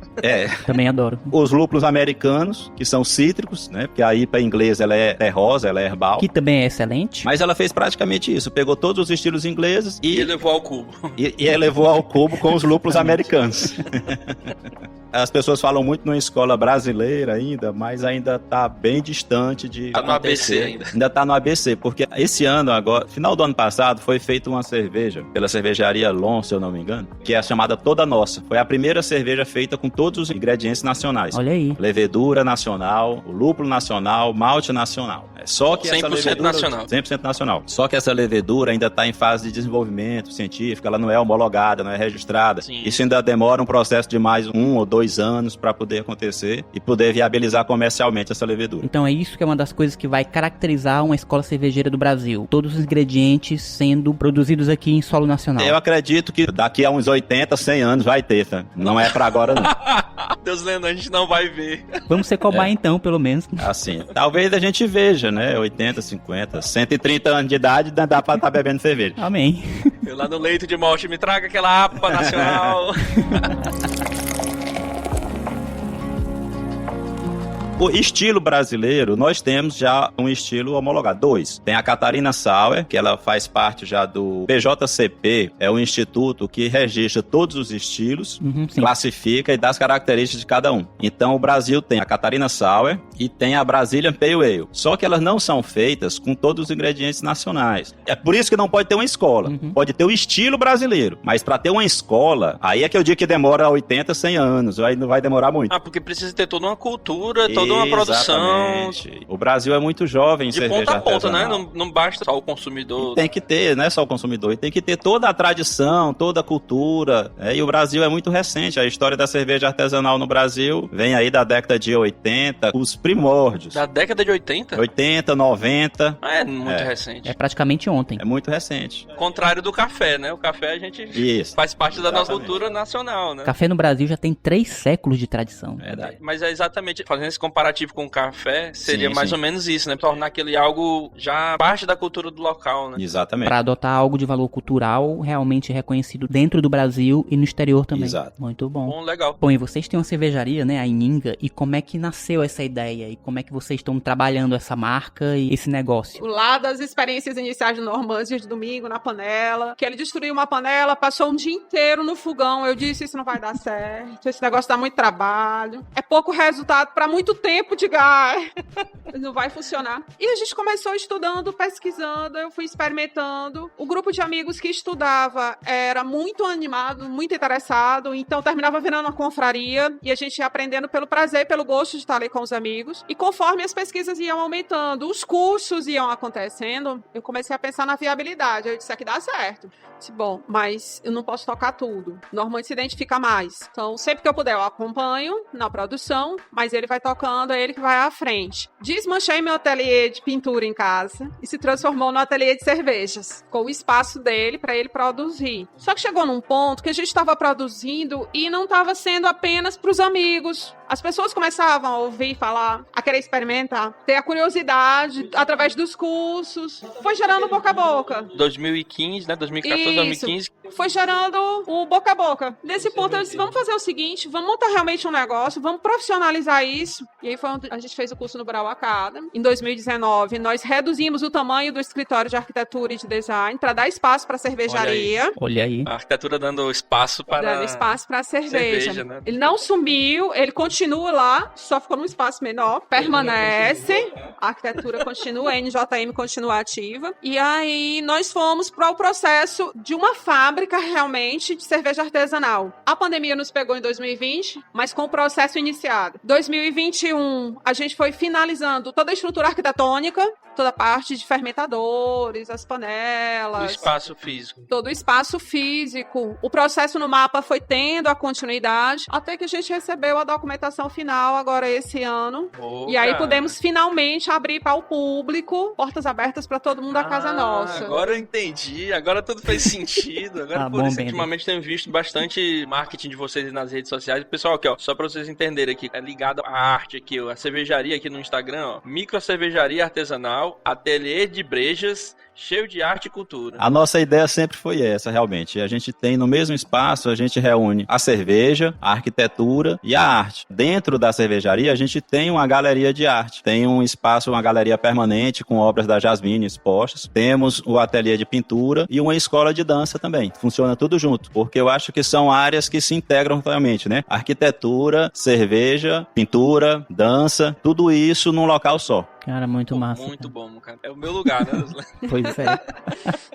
Também adoro. Os lúpulos americanos, que são cítricos, né? Porque a IPA inglesa ela é terrosa, ela é herbal. Que também é excelente. Mas ela fez praticamente isso. Pegou todos os estilos ingleses E levou ao cubo. e elevou ao cubo com os lúpulos americanos. As pessoas falam muito numa escola brasileira ainda, mas ainda tá bem distante de Tá no acontecer. ABC ainda. Ainda tá no ABC, porque esse ano agora, final do ano passado, foi feita uma cerveja pela cervejaria Lon, se eu não me engano, que é a chamada Toda Nossa. Foi a primeira cerveja feita com todos os ingredientes nacionais. Olha aí. Levedura nacional, o lúpulo nacional, malte nacional. Só que 100% essa levedura, nacional. 100% nacional. Só que essa levedura ainda está em fase de desenvolvimento científico, ela não é homologada, não é registrada. Sim. Isso ainda demora um processo de mais 1 ou 2 anos para poder acontecer e poder viabilizar comercialmente essa levedura. Então é isso que é uma das coisas que vai caracterizar uma escola cervejeira do Brasil. Todos os ingredientes sendo produzidos aqui em solo nacional. Eu acredito que daqui a uns 80, 100 anos vai ter, tá? Não é para agora não. Deus lendo, a gente não vai ver. Vamos ser cobaia então, pelo menos. Assim, talvez a gente veja, né? 80, 50, 130 anos de idade dá pra estar bebendo cerveja. Amém. Eu lá no leito de morte, me traga aquela APA nacional. O estilo brasileiro, nós temos já um estilo homologado. 2. Tem a Catarina Sauer, que ela faz parte já do BJCP, é um instituto que registra todos os estilos, Sim. classifica e dá as características de cada um. Então o Brasil tem a Catarina Sauer e tem a Brazilian Pale Ale. Só que elas não são feitas com todos os ingredientes nacionais. É por isso que não pode ter uma escola. Pode ter o estilo brasileiro, mas para ter uma escola, aí é que eu digo que demora 80, 100 anos, aí não vai demorar muito. Porque precisa ter toda uma cultura, toda uma produção. Exatamente. O Brasil é muito jovem em De cerveja ponta a ponta, né? artesanal. Não basta só o consumidor. Tem que ter, não é só o consumidor, tem que ter toda a tradição, toda a cultura. E o Brasil é muito recente. A história da cerveja artesanal no Brasil vem aí da década de 80, os primórdios. Da década de 80? 80, 90. É muito recente. É praticamente ontem. É muito recente. Contrário do café, né? O café a gente Isso. faz parte da nossa Exatamente. cultura nacional, né? Café no Brasil já tem 3 séculos de tradição. Verdade. Mas é exatamente, fazendo esse comparativo com o café, seria Sim, mais sim. ou menos isso, né? Tornar aquele algo já parte da cultura do local, né? Exatamente. Para adotar algo de valor cultural realmente reconhecido dentro do Brasil e no exterior também. Exato. Muito bom. Bom, legal. Bom, e vocês têm uma cervejaria, né, a Ininga, e como é que nasceu essa ideia? E como é que vocês estão trabalhando essa marca e esse negócio? Lá das experiências iniciais do Normândia de domingo na panela, que ele destruiu uma panela, passou um dia inteiro no fogão. Eu disse, isso não vai dar certo, esse negócio dá muito trabalho, é pouco resultado para muito tempo de gás, não vai funcionar. E a gente começou estudando, pesquisando, eu fui experimentando. O grupo de amigos que estudava era muito animado, muito interessado, então terminava virando uma confraria e a gente ia aprendendo pelo prazer, pelo gosto de estar ali com os amigos. E conforme as pesquisas iam aumentando, os cursos iam acontecendo, eu comecei a pensar na viabilidade. Eu disse, aqui dá certo. Disse, bom, mas eu não posso tocar tudo. Normalmente se identifica mais. Então, sempre que eu puder, eu acompanho na produção, mas ele vai tocando, é ele que vai à frente. Desmanchei meu ateliê de pintura em casa e se transformou no ateliê de cervejas, com o espaço dele para ele produzir. Só que chegou num ponto que a gente estava produzindo e não estava sendo apenas para os amigos. as pessoas começavam a ouvir falar, a querer experimentar, ter a curiosidade através dos cursos. Foi gerando boca a boca. 2015, né? 2014, 2015. Foi gerando o boca a boca. Nesse ponto, eu disse, vamos fazer o seguinte, vamos montar realmente um negócio, vamos profissionalizar isso. E aí foi onde a gente fez o curso no Brau Academy. Em 2019, nós reduzimos o tamanho do escritório de arquitetura e de design para dar espaço para cervejaria. Olha aí. A arquitetura dando espaço para... Dando espaço para cerveja. Né? Ele não sumiu, ele continua lá, só ficou num espaço menor, permanece. A arquitetura continua, a NJM continua ativa. E aí nós fomos para o processo de uma fábrica realmente de cerveja artesanal. A pandemia nos pegou em 2020, mas com o processo iniciado. 2021, a gente foi finalizando toda a estrutura arquitetônica, toda a parte de fermentadores, as panelas. O espaço físico. Todo o espaço físico. O processo no mapa foi tendo a continuidade, até que a gente recebeu a documentação final agora esse ano. E aí pudemos finalmente abrir para o público, portas abertas para todo mundo da casa nossa. Agora eu entendi, agora tudo fez sentido. Agora por isso, ultimamente tenho visto bastante marketing de vocês nas redes sociais. Pessoal, aqui ó, só para vocês entenderem aqui, é ligado à arte aqui, ó, a cervejaria aqui no Instagram, ó, micro cervejaria artesanal, ateliê de brejas, cheio de arte e cultura. A nossa ideia sempre foi essa, realmente. A gente tem no mesmo espaço, a gente reúne a cerveja, a arquitetura e a arte. Dentro da cervejaria, a gente tem uma galeria de arte. Tem um espaço, uma galeria permanente com obras da Jasmine expostas. Temos o ateliê de pintura e uma escola de dança também. Funciona tudo junto, porque eu acho que são áreas que se integram totalmente, né? Arquitetura, cerveja, pintura, dança, tudo isso num local só. Cara, muito massa. Muito bom, cara. É o meu lugar, né? Pois é.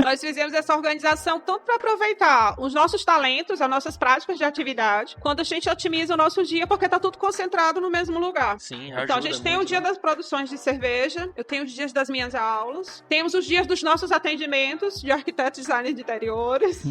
Nós fizemos essa organização tanto para aproveitar os nossos talentos, as nossas práticas de atividade, quando a gente otimiza o nosso dia, porque tá tudo concentrado no mesmo lugar. Sim, então a gente tem o dia das produções de cerveja, eu tenho os dias das minhas aulas, temos os dias dos nossos atendimentos de arquitetos e designers de interiores.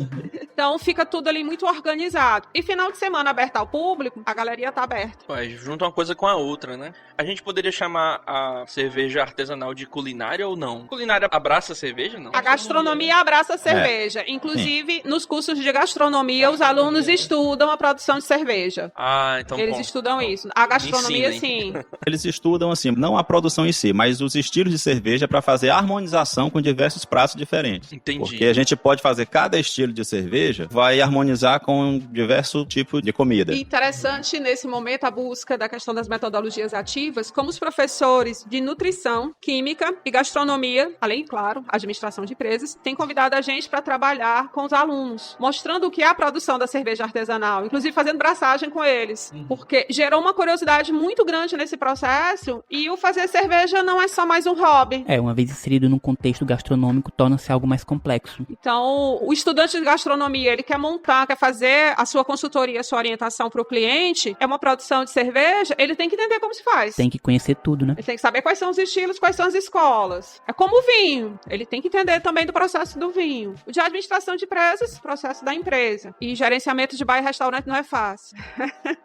Então fica tudo ali muito organizado. E final de semana aberta ao público, a galeria tá aberta. Ué, junta uma coisa com a outra, né? A gente poderia chamar a cerveja artesanal de culinária ou não? Culinária abraça a cerveja, não? A gastronomia abraça a cerveja. Inclusive, nos cursos de gastronomia, os alunos estudam a produção de cerveja. Ah, então eles estudam isso. A gastronomia, sim. Eles estudam, assim, não a produção em si, mas os estilos de cerveja para fazer harmonização com diversos pratos diferentes. Entendi. Porque a gente pode fazer cada estilo de cerveja, vai harmonizar com diversos tipos de comida. E interessante, nesse momento, a busca da questão das metodologias ativas, como os professores de nutrição, química e gastronomia, além, claro, administração de empresas, têm convidado a gente para trabalhar com os alunos, mostrando o que é a produção da cerveja artesanal, inclusive fazendo braçagem com eles, porque gerou uma curiosidade muito grande nesse processo e o fazer cerveja não é só mais um hobby. Uma vez inserido num contexto gastronômico, torna-se algo mais complexo. Então, o estudante de gastronomia, ele quer montar, quer fazer a sua consultoria, a sua orientação para o cliente, é uma produção de cerveja, ele tem que entender como se faz. Tem que conhecer tudo, né? Ele tem que saber quais são os estilos, quais são as escolas. É como o vinho. Ele tem que entender também do processo do vinho. O de administração de empresas, processo da empresa. E gerenciamento de bar e restaurante não é fácil.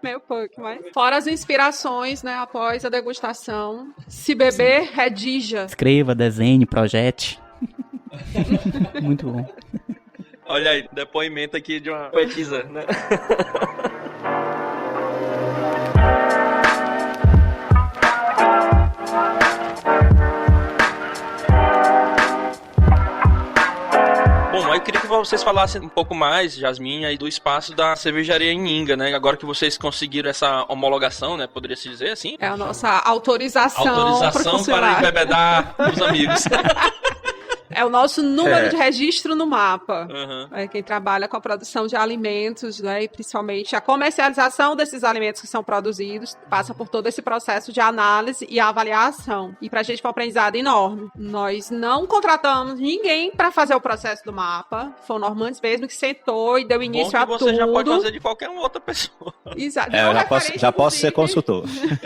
Meio pouco, mas... Fora as inspirações, né, após a degustação. Se beber, redija. Escreva, desenhe, projete. Muito bom. Olha aí, depoimento aqui de uma poetisa, né? Bom, eu queria que vocês falassem um pouco mais, Jasmine, aí do espaço da cervejaria em Inga, né? Agora que vocês conseguiram essa homologação, né? Poderia se dizer assim? É a nossa autorização para embebedar os amigos. É o nosso número de registro no mapa. Uhum. É quem trabalha com a produção de alimentos, né? E principalmente a comercialização desses alimentos que são produzidos, passa por todo esse processo de análise e avaliação. E pra gente foi um aprendizado enorme. Nós não contratamos ninguém pra fazer o processo do mapa. Foi o Normandes mesmo que sentou e deu início a tudo. Você já pode fazer de qualquer outra pessoa. Exato. Já posso ser consultor.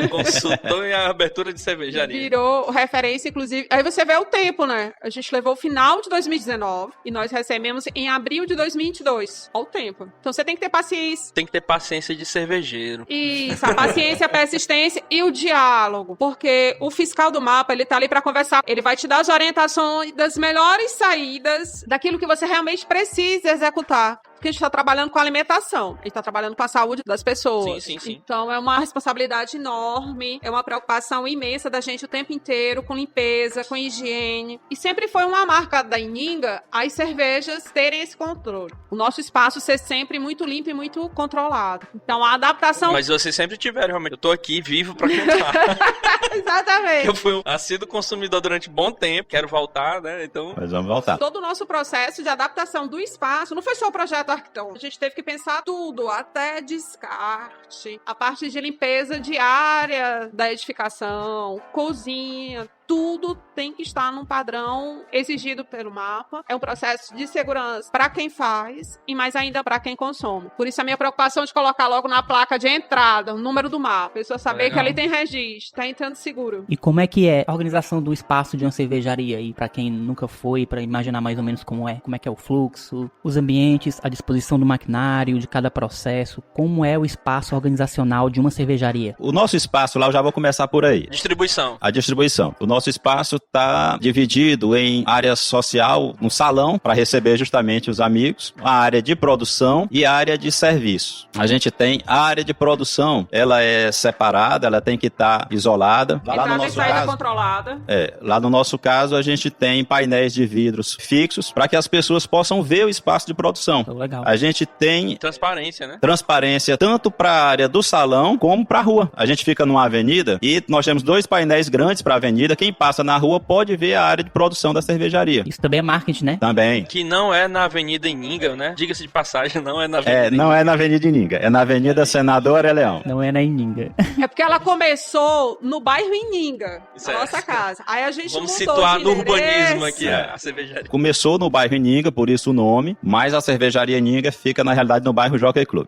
Consultor em abertura de cervejaria. Virou referência, inclusive. Aí você vê o tempo, né? A gente levou o final de 2019 e nós recebemos em abril de 2022. Olha o tempo. Então você tem que ter paciência. Tem que ter paciência de cervejeiro. Isso, a paciência, a persistência e o diálogo. Porque o fiscal do mapa, ele tá ali pra conversar. Ele vai te dar as orientações das melhores saídas daquilo que você realmente precisa executar. porque a gente está trabalhando com alimentação, a gente está trabalhando com a saúde das pessoas. Sim. Então é uma responsabilidade enorme, é uma preocupação imensa da gente o tempo inteiro com limpeza, com higiene. E sempre foi uma marca da Ininga as cervejas terem esse controle. O nosso espaço ser sempre muito limpo e muito controlado. Então a adaptação... Mas vocês sempre tiveram, realmente. Eu tô aqui vivo pra contar. Exatamente. Eu fui um assíduo consumidor durante um bom tempo, quero voltar, né? Então... Mas vamos voltar. Todo o nosso processo de adaptação do espaço, não foi só o projeto Arquitão. A gente teve que pensar tudo, até descarte, a parte de limpeza diária da edificação, cozinha, tudo tem que estar num padrão exigido pelo mapa. É um processo de segurança para quem faz e mais ainda para quem consome. Por isso a minha preocupação de colocar logo na placa de entrada o número do mapa, a pessoa saber que ali tem registro, tá entrando seguro. E como é que é a organização do espaço de uma cervejaria aí, para quem nunca foi, para imaginar mais ou menos como é que é o fluxo, os ambientes, a disposição do maquinário, de cada processo, como é o espaço organizacional de uma cervejaria? O nosso espaço lá, eu já vou começar por aí. Distribuição. A distribuição. O nosso espaço está dividido em área social, um salão para receber justamente os amigos, a área de produção e a área de serviço. A gente tem a área de produção, ela é separada, ela tem que estar isolada. Lá no nosso caso, controlada. Lá no nosso caso a gente tem painéis de vidros fixos para que as pessoas possam ver o espaço de produção. Legal. A gente tem transparência, né? Transparência tanto para a área do salão como para a rua. A gente fica numa avenida e nós temos 2 painéis grandes para a avenida. Quem passa na rua pode ver a área de produção da cervejaria. Isso também é marketing, né? Também. Que não é na Avenida Ininga, né? Diga-se de passagem, não é na Avenida Não é na Avenida Ininga. É na Avenida Senador Leão. Não é na Ininga. É porque ela começou no bairro Ininga, Isso a nossa casa. Aí a gente vamos mudou situar de no endereço. urbanismo aqui a cervejaria. Começou no bairro Ininga, por isso o nome, mas a cervejaria Ininga fica, na realidade, no bairro Jockey Club.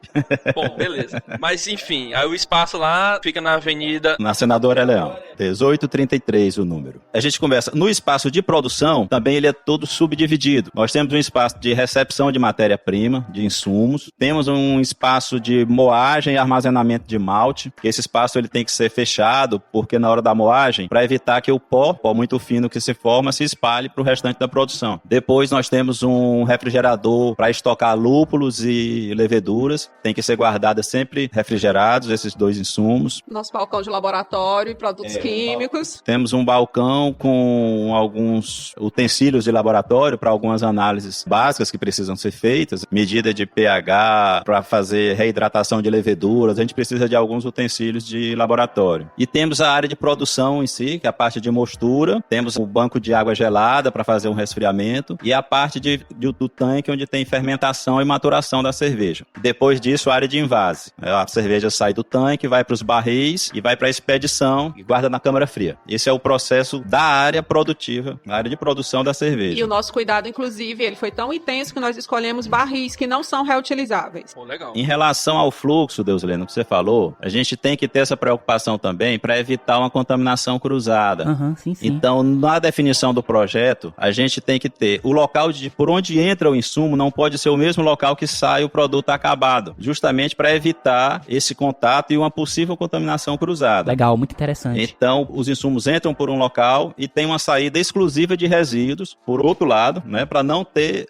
Bom, beleza. Mas, enfim, aí o espaço lá fica na Avenida... Na Senador Leão. 1833 o número. A gente conversa. No espaço de produção, também ele é todo subdividido. Nós temos um espaço de recepção de matéria-prima, de insumos. Temos um espaço de moagem e armazenamento de malte. Esse espaço ele tem que ser fechado, porque na hora da moagem, para evitar que o pó muito fino que se forma, se espalhe para o restante da produção. Depois nós temos um refrigerador para estocar lúpulos e leveduras. Tem que ser guardado sempre refrigerados, esses 2 insumos. Nosso balcão de laboratório e produtos químicos. Temos um balcão com alguns utensílios de laboratório para algumas análises básicas que precisam ser feitas. Medida de pH, para fazer reidratação de leveduras. A gente precisa de alguns utensílios de laboratório. E temos a área de produção em si, que é a parte de mostura. Temos o banco de água gelada para fazer um resfriamento. E a parte do tanque, onde tem fermentação e maturação da cerveja. Depois disso, a área de invase. A cerveja sai do tanque, vai para os barris e vai para a expedição e guarda na câmara fria. Esse é o processo da área produtiva, a área de produção da cerveja. E o nosso cuidado, inclusive, ele foi tão intenso que nós escolhemos barris que não são reutilizáveis. Pô, legal. Em relação ao fluxo, Deusleno, que você falou, a gente tem que ter essa preocupação também para evitar uma contaminação cruzada. Sim. Então, na definição do projeto, a gente tem que ter o local por onde entra o insumo não pode ser o mesmo local que sai o produto acabado, justamente para evitar esse contato e uma possível contaminação cruzada. Legal, muito interessante. Então, os insumos entram por um local e tem uma saída exclusiva de resíduos por outro lado, né, para não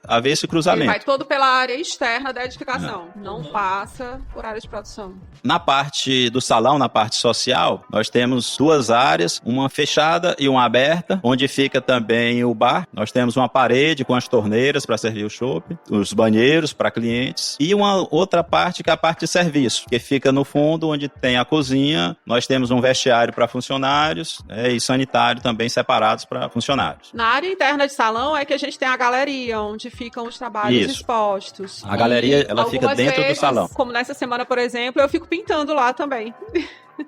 haver esse cruzamento. Ele vai todo pela área externa da edificação, não passa por área de produção. Na parte do salão, na parte social, nós temos 2 áreas, uma fechada e uma aberta, onde fica também o bar. Nós temos uma parede com as torneiras para servir o chopp, os banheiros para clientes e uma outra parte que é a parte de serviço, que fica no fundo, onde tem a cozinha. Nós temos um vestiário para funcionários e sanitário também separados para funcionários. Na área interna de salão é que a gente tem a galeria, onde ficam os trabalhos expostos. A galeria, ela fica dentro do salão. Como nessa semana, por exemplo, eu fico pintando lá também.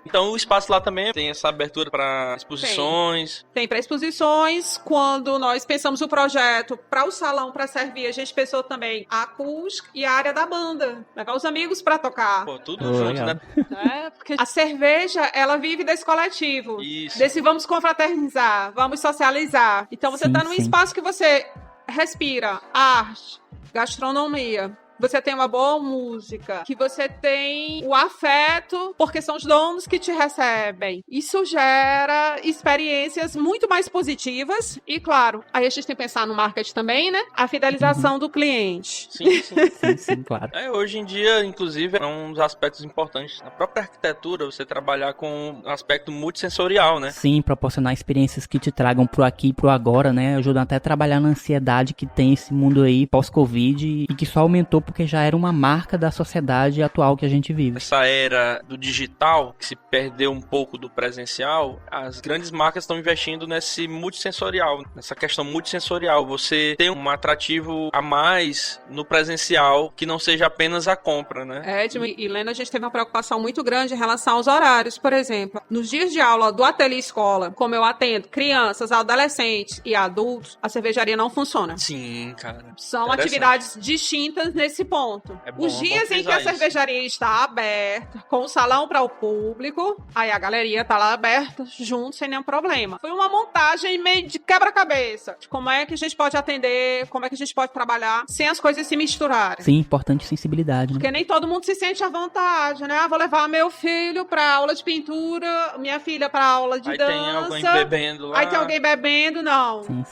Então o espaço lá também tem essa abertura para exposições? Tem para exposições. Quando nós pensamos o projeto para o salão, para servir, a gente pensou também a acústica e a área da banda. Levar os amigos para tocar. Pô, tudo junto, né? Porque a cerveja, ela vive desse coletivo. Isso. Desse vamos confraternizar, vamos socializar. Então você tá num espaço que você respira arte, gastronomia, você tem uma boa música, que você tem o afeto, porque são os donos que te recebem. Isso gera experiências muito mais positivas e, claro, aí a gente tem que pensar no marketing também, né? A fidelização do cliente. Sim, claro. Hoje em dia, inclusive, é um dos aspectos importantes na própria arquitetura, você trabalhar com um aspecto multissensorial, né? Sim, proporcionar experiências que te tragam pro aqui e pro agora, né? Ajudam até a trabalhar na ansiedade que tem esse mundo aí pós-Covid e que só aumentou porque já era uma marca da sociedade atual que a gente vive. Essa era do digital, que se perdeu um pouco do presencial, as grandes marcas estão investindo nesse multissensorial, nessa questão multissensorial. Você tem um atrativo a mais no presencial que não seja apenas a compra, né? Edmund e Lena, a gente teve uma preocupação muito grande em relação aos horários. Por exemplo, nos dias de aula do Ateliê Escola, como eu atendo crianças, adolescentes e adultos, a cervejaria não funciona. Sim, cara. São atividades distintas nesse ponto. Os dias em que a cervejaria está aberta, com o salão para o público, aí a galeria tá lá aberta, junto, sem nenhum problema. Foi uma montagem meio de quebra-cabeça, de como é que a gente pode atender, como é que a gente pode trabalhar, sem as coisas se misturarem. Sim, importante sensibilidade, né? Porque nem todo mundo se sente à vontade, né? Vou levar meu filho pra aula de pintura, minha filha pra aula de dança. Aí tem alguém bebendo lá. Aí tem alguém bebendo, não. Sim.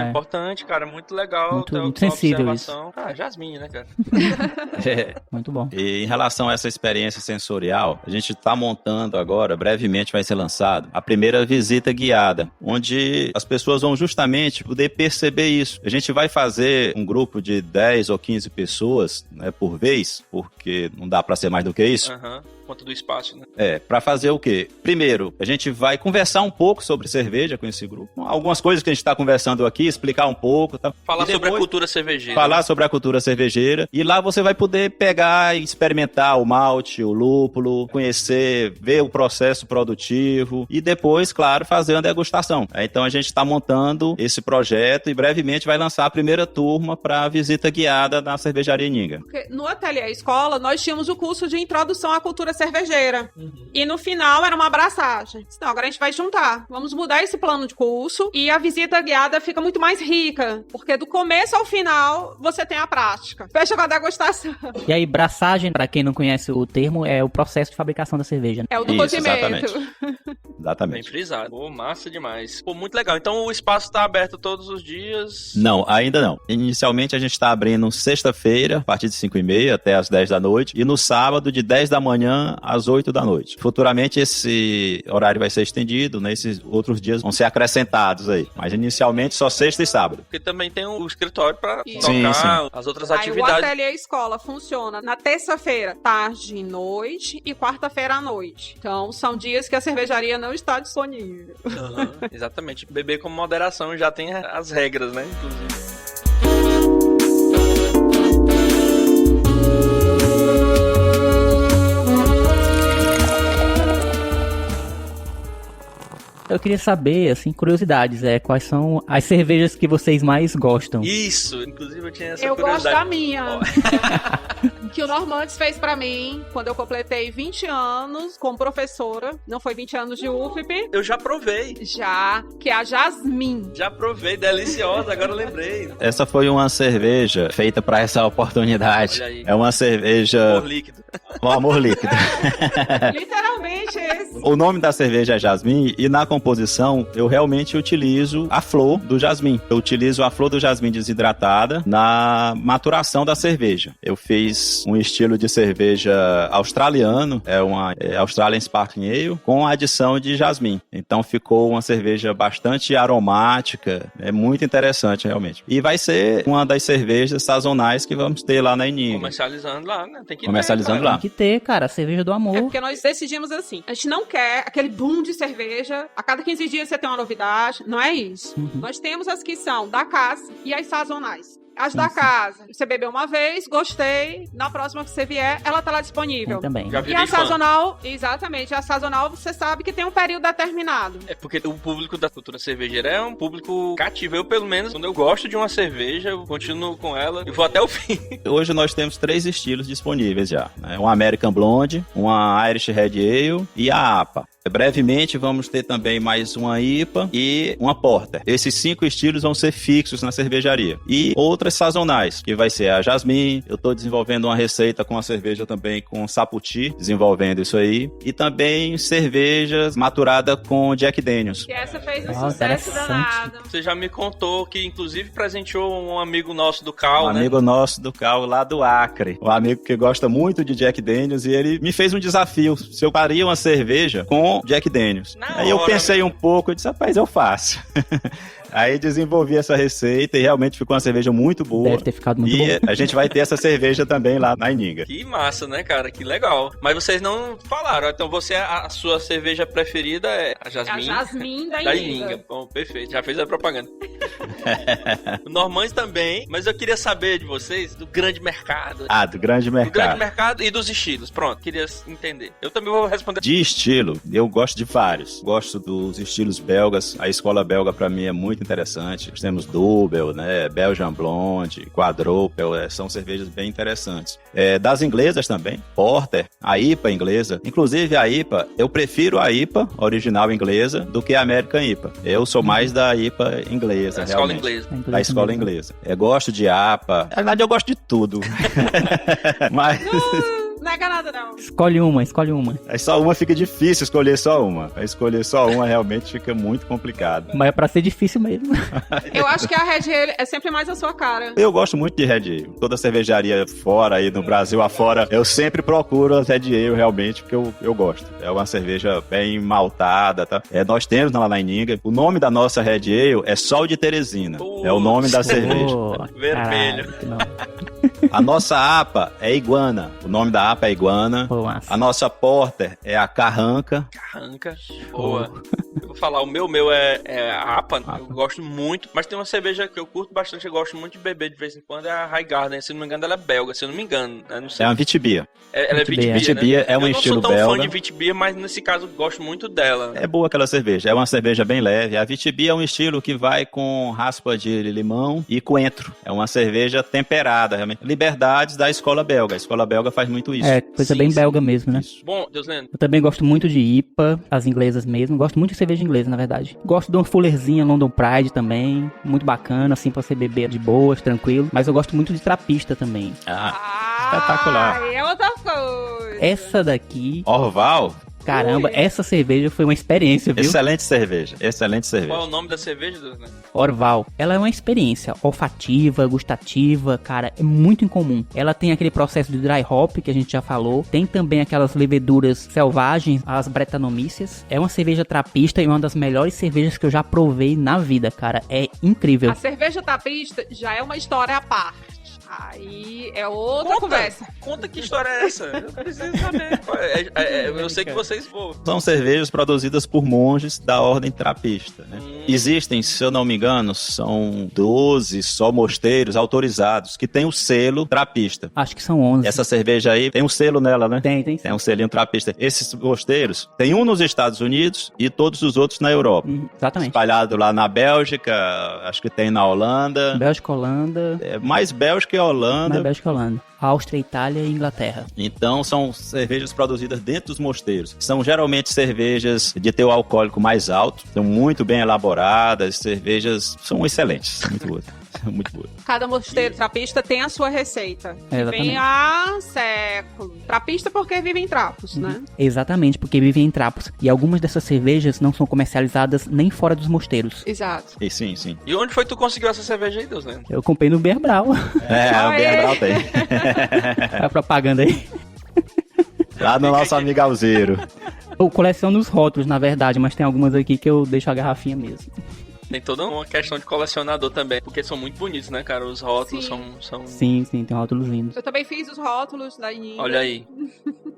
Importante, cara. Muito legal. Muito sensível isso. Jasmine, né, cara? Muito bom. E em relação a essa experiência sensorial, a gente está montando agora, brevemente vai ser lançado, a primeira visita guiada, onde as pessoas vão justamente poder perceber isso. A gente vai fazer um grupo de 10 ou 15 pessoas, né, por vez, porque não dá para ser mais do que isso. Quanto do espaço, né? Para fazer o quê? Primeiro, a gente vai conversar um pouco sobre cerveja com esse grupo. Algumas coisas que a gente está conversando aqui, explicar um pouco. Tá? Falar sobre a cultura cervejeira. Falar sobre a cultura cervejeira. E lá você vai poder pegar e experimentar o malte, o lúpulo, conhecer, ver o processo produtivo e depois, claro, fazer uma degustação. Então a gente está montando esse projeto e brevemente vai lançar a primeira turma para a visita guiada na cervejaria Ninga. Porque no Ateliê Escola, nós tínhamos o curso de introdução à cultura cervejeira. E no final era uma abraçagem. Então, agora a gente vai juntar. Vamos mudar esse plano de curso e a visita guiada fica muito mais rica, porque do começo ao final você tem a prática. Fecha com a degustação. E aí, braçagem, pra quem não conhece o termo, é o processo de fabricação da cerveja, né? É o do cozimento. Exatamente. Bem frisado. Pô, massa demais. Pô, muito legal. Então o espaço tá aberto todos os dias? Não, ainda não. Inicialmente a gente tá abrindo sexta-feira, a partir de 5h30 até as 10 da noite, e no sábado de 10 da manhã às 8 da noite. Futuramente esse horário vai ser estendido, né? Esses outros dias vão ser acrescentados aí. Mas inicialmente só sexta e sábado. Porque também tem o escritório pra tocar sim. as outras aí atividades. O Ateliê Escola funciona na terça-feira, tarde e noite, e quarta-feira à noite. Então, são dias que a cervejaria não está disponível. Exatamente. Beber com moderação já tem as regras, né? Inclusive. Eu queria saber, assim, curiosidades, quais são as cervejas que vocês mais gostam? Isso, inclusive eu tinha essa curiosidade. Eu gosto da minha. Que o Normandes fez pra mim quando eu completei 20 anos como professora. Não foi 20 anos de UFP. Eu já provei. Já, que é a Jasmine. Já provei, deliciosa, agora eu lembrei. Essa foi uma cerveja feita pra essa oportunidade. Olha aí. É uma cerveja... Amor líquido. Um amor líquido. Literalmente esse. O nome da cerveja é Jasmine e na composição eu realmente utilizo a flor do jasmim. Eu utilizo a flor do jasmim desidratada na maturação da cerveja. Eu fiz um estilo de cerveja australiano, é uma Australian Sparkling Ale, com a adição de jasmim. Então ficou uma cerveja bastante aromática, é muito interessante realmente. E vai ser uma das cervejas sazonais que vamos ter lá na Eninga. Comercializando lá, né? Tem que comercializando lá. Tem que ter, cara, a cerveja do amor. É porque nós decidimos assim, a gente não quer aquele boom de cerveja, a cada 15 dias você tem uma novidade, não é isso. Nós temos as que são da casa e as sazonais. As da casa, você bebeu uma vez, gostei, na próxima que você vier, ela tá lá disponível. Também. Já e a sazonal, exatamente, a sazonal você sabe que tem um período determinado. É porque o público da cultura cervejeira é um público cativo. Eu, pelo menos, quando eu gosto de uma cerveja, eu continuo com ela e vou até o fim. Hoje nós temos 3 estilos disponíveis já, né? Uma American Blonde, uma Irish Red Ale e a APA. Brevemente vamos ter também mais uma IPA e uma Porter. Esses 5 estilos vão ser fixos na cervejaria. E outras sazonais, que vai ser a Jasmine. Eu estou desenvolvendo uma receita com a cerveja também com Saputi, desenvolvendo isso aí. E também cervejas maturadas com Jack Daniels. Que essa fez um sucesso danado. Você já me contou que inclusive presenteou um amigo nosso do Cal, né? Amigo nosso do Cal lá do Acre. Um amigo que gosta muito de Jack Daniels e ele me fez um desafio. Se eu faria uma cerveja com Jack Daniels. Aí eu pensei um pouco, eu disse, rapaz, eu faço. Aí desenvolvi essa receita e realmente ficou uma cerveja muito boa. Deve ter ficado muito boa. E a gente vai ter essa cerveja também lá na Ininga. Que massa, né, cara? Que legal. Mas vocês não falaram. Então a sua cerveja preferida é a Jasmine. A Jasmine da Ininga. Bom, perfeito. Já fez a propaganda. O Normans também. Mas eu queria saber de vocês do grande mercado. Do grande mercado. Do grande mercado e dos estilos. Pronto, queria entender. Eu também vou responder. De estilo, eu gosto de vários. Gosto dos estilos belgas. A escola belga pra mim é muito interessante. Nós temos Double, né? Belgian Blonde, Quadruple, são cervejas bem interessantes. Das inglesas também, Porter, a IPA inglesa. Inclusive a IPA, eu prefiro a IPA original inglesa do que a American IPA. Eu sou mais da IPA inglesa, realmente. Da escola inglesa. Eu gosto de APA. Na verdade, eu gosto de tudo. Mas... Não é nada, não. Escolhe uma. Aí só uma fica difícil escolher só uma. Aí escolher só uma realmente fica muito complicado. Mas é pra ser difícil mesmo. Eu acho que a Red Ale é sempre mais a sua cara. Eu gosto muito de Red Ale. Toda cervejaria fora aí no Brasil afora, eu sempre procuro a Red Ale realmente, porque eu gosto. É uma cerveja bem maltada, tá? Nós temos lá na Ininga. O nome da nossa Red Ale é Sol de Teresina. É o nome da cerveja. Vermelho. A nossa APA é Iguana. O nome da APA é Iguana. A nossa Porter é a Carranca. Boa. Eu vou falar, o meu é a APA. Eu gosto muito. Mas tem uma cerveja que eu curto bastante, eu gosto muito de beber de vez em quando, é a High Garden. Se não me engano, ela é belga. Se eu não me engano. Não sei. É uma Vitibia. Ela é Vitibia, né? Vitibia é um estilo belga. Eu não sou tão fã de Vitibia, mas nesse caso eu gosto muito dela. É boa aquela cerveja. É uma cerveja bem leve. A Vitibia é um estilo que vai com raspa de limão e coentro. É uma cerveja temperada, realmente. Liberdades da escola belga. A escola belga faz muito isso. Coisa bem belga mesmo, né? Isso. Bom, Deusleno. Eu também gosto muito de IPA, as inglesas mesmo. Gosto muito de cerveja inglesa, na verdade. Gosto de uma Fullerzinha London Pride também. Muito bacana, assim, pra você beber de boas, tranquilo. Mas eu gosto muito de trapista também. Espetacular. É outra coisa. Essa daqui... Orval? Caramba, essa cerveja foi uma experiência, viu? Excelente cerveja. Qual é o nome da cerveja, Deusleno? Orval. Ela é uma experiência olfativa, gustativa, cara, é muito incomum. Ela tem aquele processo de dry hop que a gente já falou. Tem também aquelas leveduras selvagens, as bretanomíceas. É uma cerveja trapista e uma das melhores cervejas que eu já provei na vida, cara. É incrível. A cerveja trapista já é uma história à parte. Aí é outra conversa. Conta que história é essa. Eu preciso saber. Eu sei que vocês vão. São cervejas produzidas por monges da ordem trapista, né? Existem, se eu não me engano, são 12 só mosteiros autorizados que tem o selo trapista. Acho que são 11. Essa cerveja aí tem um selo nela, né? Tem. Tem um selinho trapista. Esses mosteiros, tem um nos Estados Unidos e todos os outros na Europa. Exatamente. Espalhado lá na Bélgica, acho que tem na Holanda. Bélgica, Holanda. Mais Bélgica e Holanda. Mais Bélgica e Holanda. Áustria, Itália e Inglaterra. Então são cervejas produzidas dentro dos mosteiros. São geralmente cervejas de teor alcoólico mais alto, são muito bem elaboradas, cervejas são excelentes, muito boas. Muito boa. Cada mosteiro trapista tem a sua receita. Vem há séculos. Trapista porque vive em trapos, né? Exatamente, porque vivem em trapos. E algumas dessas cervejas não são comercializadas nem fora dos mosteiros. Exato. E sim. E onde foi que tu conseguiu essa cerveja aí, Deusleno? Eu comprei no Beer Brau. O Beer Brau tem. A propaganda aí. Lá no nosso amigo Alzeiro. Eu coleciono os rótulos, na verdade, mas tem algumas aqui que eu deixo a garrafinha mesmo. Tem toda uma questão de colecionador também, porque são muito bonitos, né, cara? Os rótulos são... Sim, tem rótulos lindos. Eu também fiz os rótulos da Ininga. Olha aí.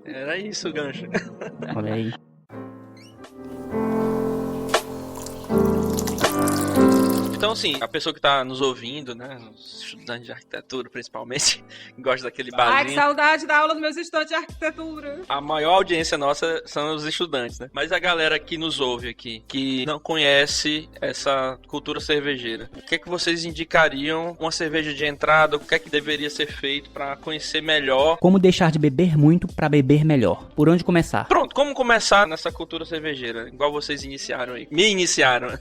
Era isso o gancho. Olha aí. Então, assim, a pessoa que tá nos ouvindo, né, os estudantes de arquitetura, principalmente, gosta daquele barzinho. Ai, que saudade da aula dos meus estudantes de arquitetura. A maior audiência nossa são os estudantes, né? Mas a galera que nos ouve aqui, que não conhece essa cultura cervejeira, o que é que vocês indicariam uma cerveja de entrada? O que é que deveria ser feito para conhecer melhor? Como deixar de beber muito para beber melhor? Por onde começar? Pronto, como começar nessa cultura cervejeira? Igual vocês iniciaram aí. Me iniciaram.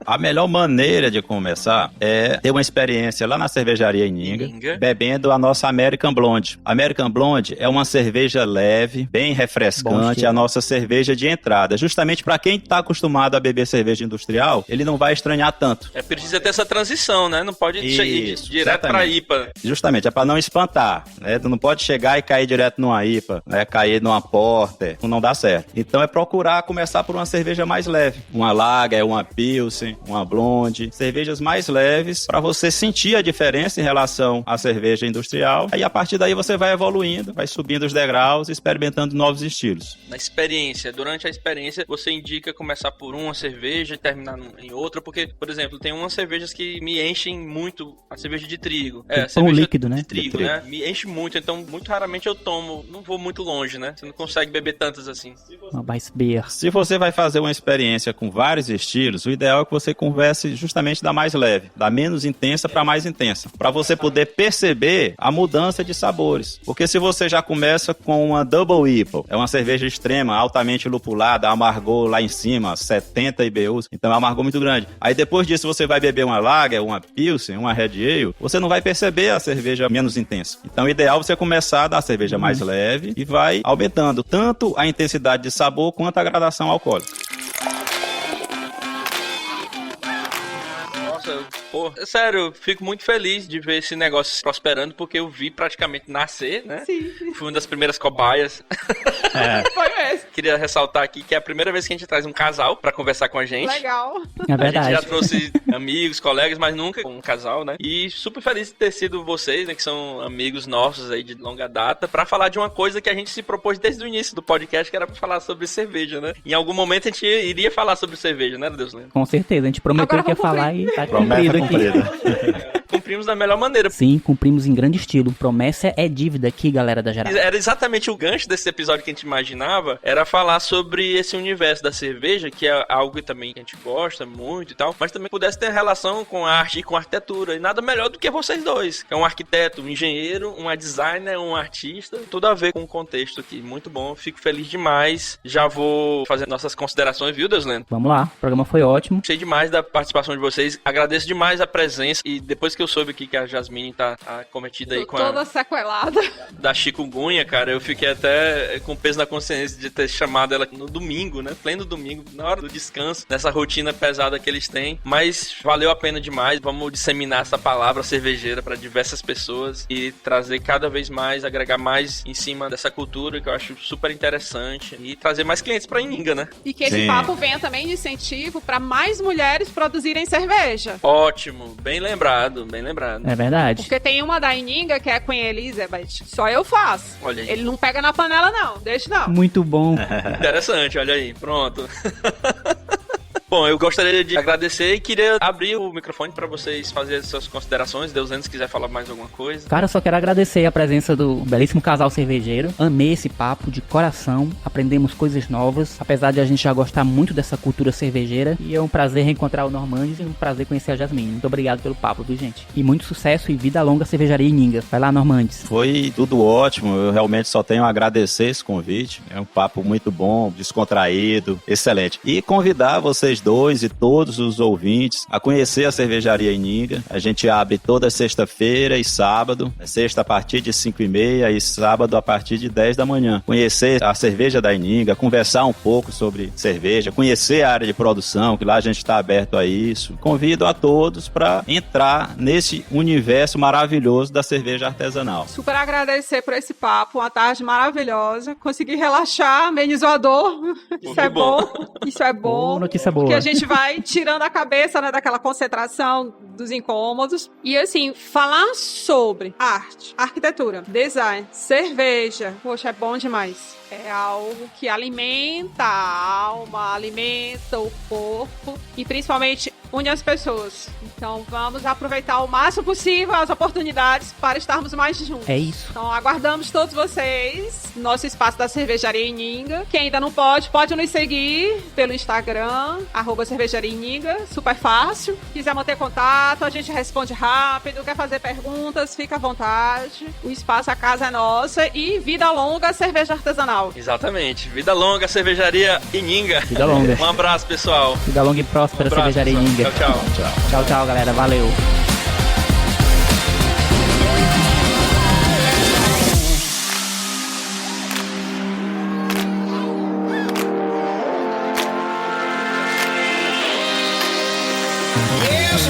A melhor maneira de começar é ter uma experiência lá na cervejaria Ininga, bebendo a nossa American Blonde. American Blonde é uma cerveja leve, bem refrescante, a nossa cerveja de entrada. Justamente para quem está acostumado a beber cerveja industrial, ele não vai estranhar tanto. É preciso ter essa transição, né? Não pode ir direto para IPA. Justamente, é para não espantar, né? Tu não pode chegar e cair direto numa IPA, né? Cair numa Porter, não dá certo. Então é procurar começar por uma cerveja mais leve. Uma Lager, uma Pilsen, uma Blonde, cervejas mais leves para você sentir a diferença em relação à cerveja industrial. Aí a partir daí você vai evoluindo, vai subindo os degraus e experimentando novos estilos. Na experiência, durante a experiência, você indica começar por uma cerveja e terminar em outra, porque, por exemplo, tem umas cervejas que me enchem muito, a cerveja de trigo. É, cerveja líquido, né? De trigo, né? Me enche muito, então muito raramente eu tomo, não vou muito longe, né? Você não consegue beber tantas assim. Uma Weissbier. Se você vai fazer uma experiência com vários estilos, o ideal é que você converse justamente da mais leve, da menos intensa para mais intensa, para você poder perceber a mudança de sabores. Porque se você já começa com uma Double IPA, é uma cerveja extrema, altamente lupulada, amargor lá em cima, 70 IBUs, então é um amargor muito grande. Aí depois disso você vai beber uma Lager, uma Pilsen, uma Red Ale, você não vai perceber a cerveja menos intensa. Então o ideal é você começar da cerveja mais leve e vai aumentando tanto a intensidade de sabor quanto a gradação alcoólica. Pô, sério, eu fico muito feliz de ver esse negócio prosperando, porque eu vi praticamente nascer, né? Sim. Fui uma das primeiras cobaias. Foi mesmo. Queria ressaltar aqui que é a primeira vez que a gente traz um casal pra conversar com a gente. Legal. É verdade. A gente já trouxe amigos, colegas, mas nunca um casal, né? E super feliz de ter sido vocês, né? Que são amigos nossos aí de longa data, pra falar de uma coisa que a gente se propôs desde o início do podcast, que era pra falar sobre cerveja, né? Em algum momento a gente iria falar sobre cerveja, né, Deus lembra? Com certeza, a gente prometeu que ia falar e tá cumprido aqui. Cumprimos da melhor maneira. Sim, cumprimos em grande estilo. Promessa é dívida aqui, galera da Geral. Era exatamente o gancho desse episódio que a gente imaginava, era falar sobre esse universo da cerveja, que é algo que também a gente gosta muito e tal, mas também pudesse ter relação com a arte e com a arquitetura. E nada melhor do que vocês dois, que é um arquiteto, um engenheiro, uma designer, um artista, tudo a ver com o contexto aqui. Muito bom, fico feliz demais. Já vou fazer nossas considerações, viu, Deusleno? Vamos lá, o programa foi ótimo. Gostei demais da participação de vocês, agradeço demais a presença, e depois que eu soube aqui que a Jasmine tá acometida aí com toda sequelada da chikungunya, cara, eu fiquei até com peso na consciência de ter chamado ela no domingo, né? Pleno domingo, na hora do descanso, nessa rotina pesada que eles têm. Mas valeu a pena demais. Vamos disseminar essa palavra cervejeira para diversas pessoas e trazer cada vez mais, agregar mais em cima dessa cultura que eu acho super interessante e trazer mais clientes pra Ininga, né? E que esse papo venha também de incentivo para mais mulheres produzirem cerveja. Ótimo, bem lembrado, bem lembrado. É verdade. Porque tem uma da Ininga que é a Queen Elizabeth. Só eu faço. Olha aí. Ele não pega na panela, não. Deixa, não. Muito bom. Interessante, olha aí. Pronto. Bom, eu gostaria de agradecer e queria abrir o microfone para vocês fazerem suas considerações. Deusano, se quiser falar mais alguma coisa. Cara, eu só quero agradecer a presença do belíssimo casal cervejeiro. Amei esse papo de coração. Aprendemos coisas novas. Apesar de a gente já gostar muito dessa cultura cervejeira. E é um prazer reencontrar o Normandes e um prazer conhecer a Jasmine. Muito obrigado pelo papo, viu, gente? E muito sucesso e vida longa cervejaria Ininga. Vai lá, Normandes. Foi tudo ótimo. Eu realmente só tenho a agradecer esse convite. É um papo muito bom, descontraído, excelente. E convidar vocês dois e todos os ouvintes a conhecer a cervejaria Ininga. A gente abre toda sexta-feira e sábado, sexta a partir de 5h30 e sábado a partir de 10 da manhã. Conhecer a cerveja da Ininga, conversar um pouco sobre cerveja, conhecer a área de produção, que lá a gente está aberto a isso. Convido a todos para entrar nesse universo maravilhoso da cerveja artesanal. Super agradecer por esse papo, uma tarde maravilhosa. Consegui relaxar, amenizou a dor. Isso é bom. Isso é bom. Notícia boa. Porque a gente vai tirando a cabeça, né, daquela concentração dos incômodos. E assim, falar sobre arte, arquitetura, design, cerveja, poxa, é bom demais. É algo que alimenta a alma, alimenta o corpo e principalmente une as pessoas. Então vamos aproveitar o máximo possível as oportunidades para estarmos mais juntos. É isso. Então aguardamos todos vocês no nosso espaço da Cervejaria Ininga. Quem ainda não pode nos seguir pelo Instagram, @Cervejaria Ininga, super fácil. Quiser manter contato, a gente responde rápido, quer fazer perguntas, fica à vontade. O espaço, a casa é nossa e vida longa cerveja artesanal. Exatamente. Vida longa, Cervejaria Ininga. Vida longa. Um abraço, pessoal. Vida longa e próspera, Cervejaria Ininga. Tchau, tchau. Tchau, tchau, galera. Valeu. Yes,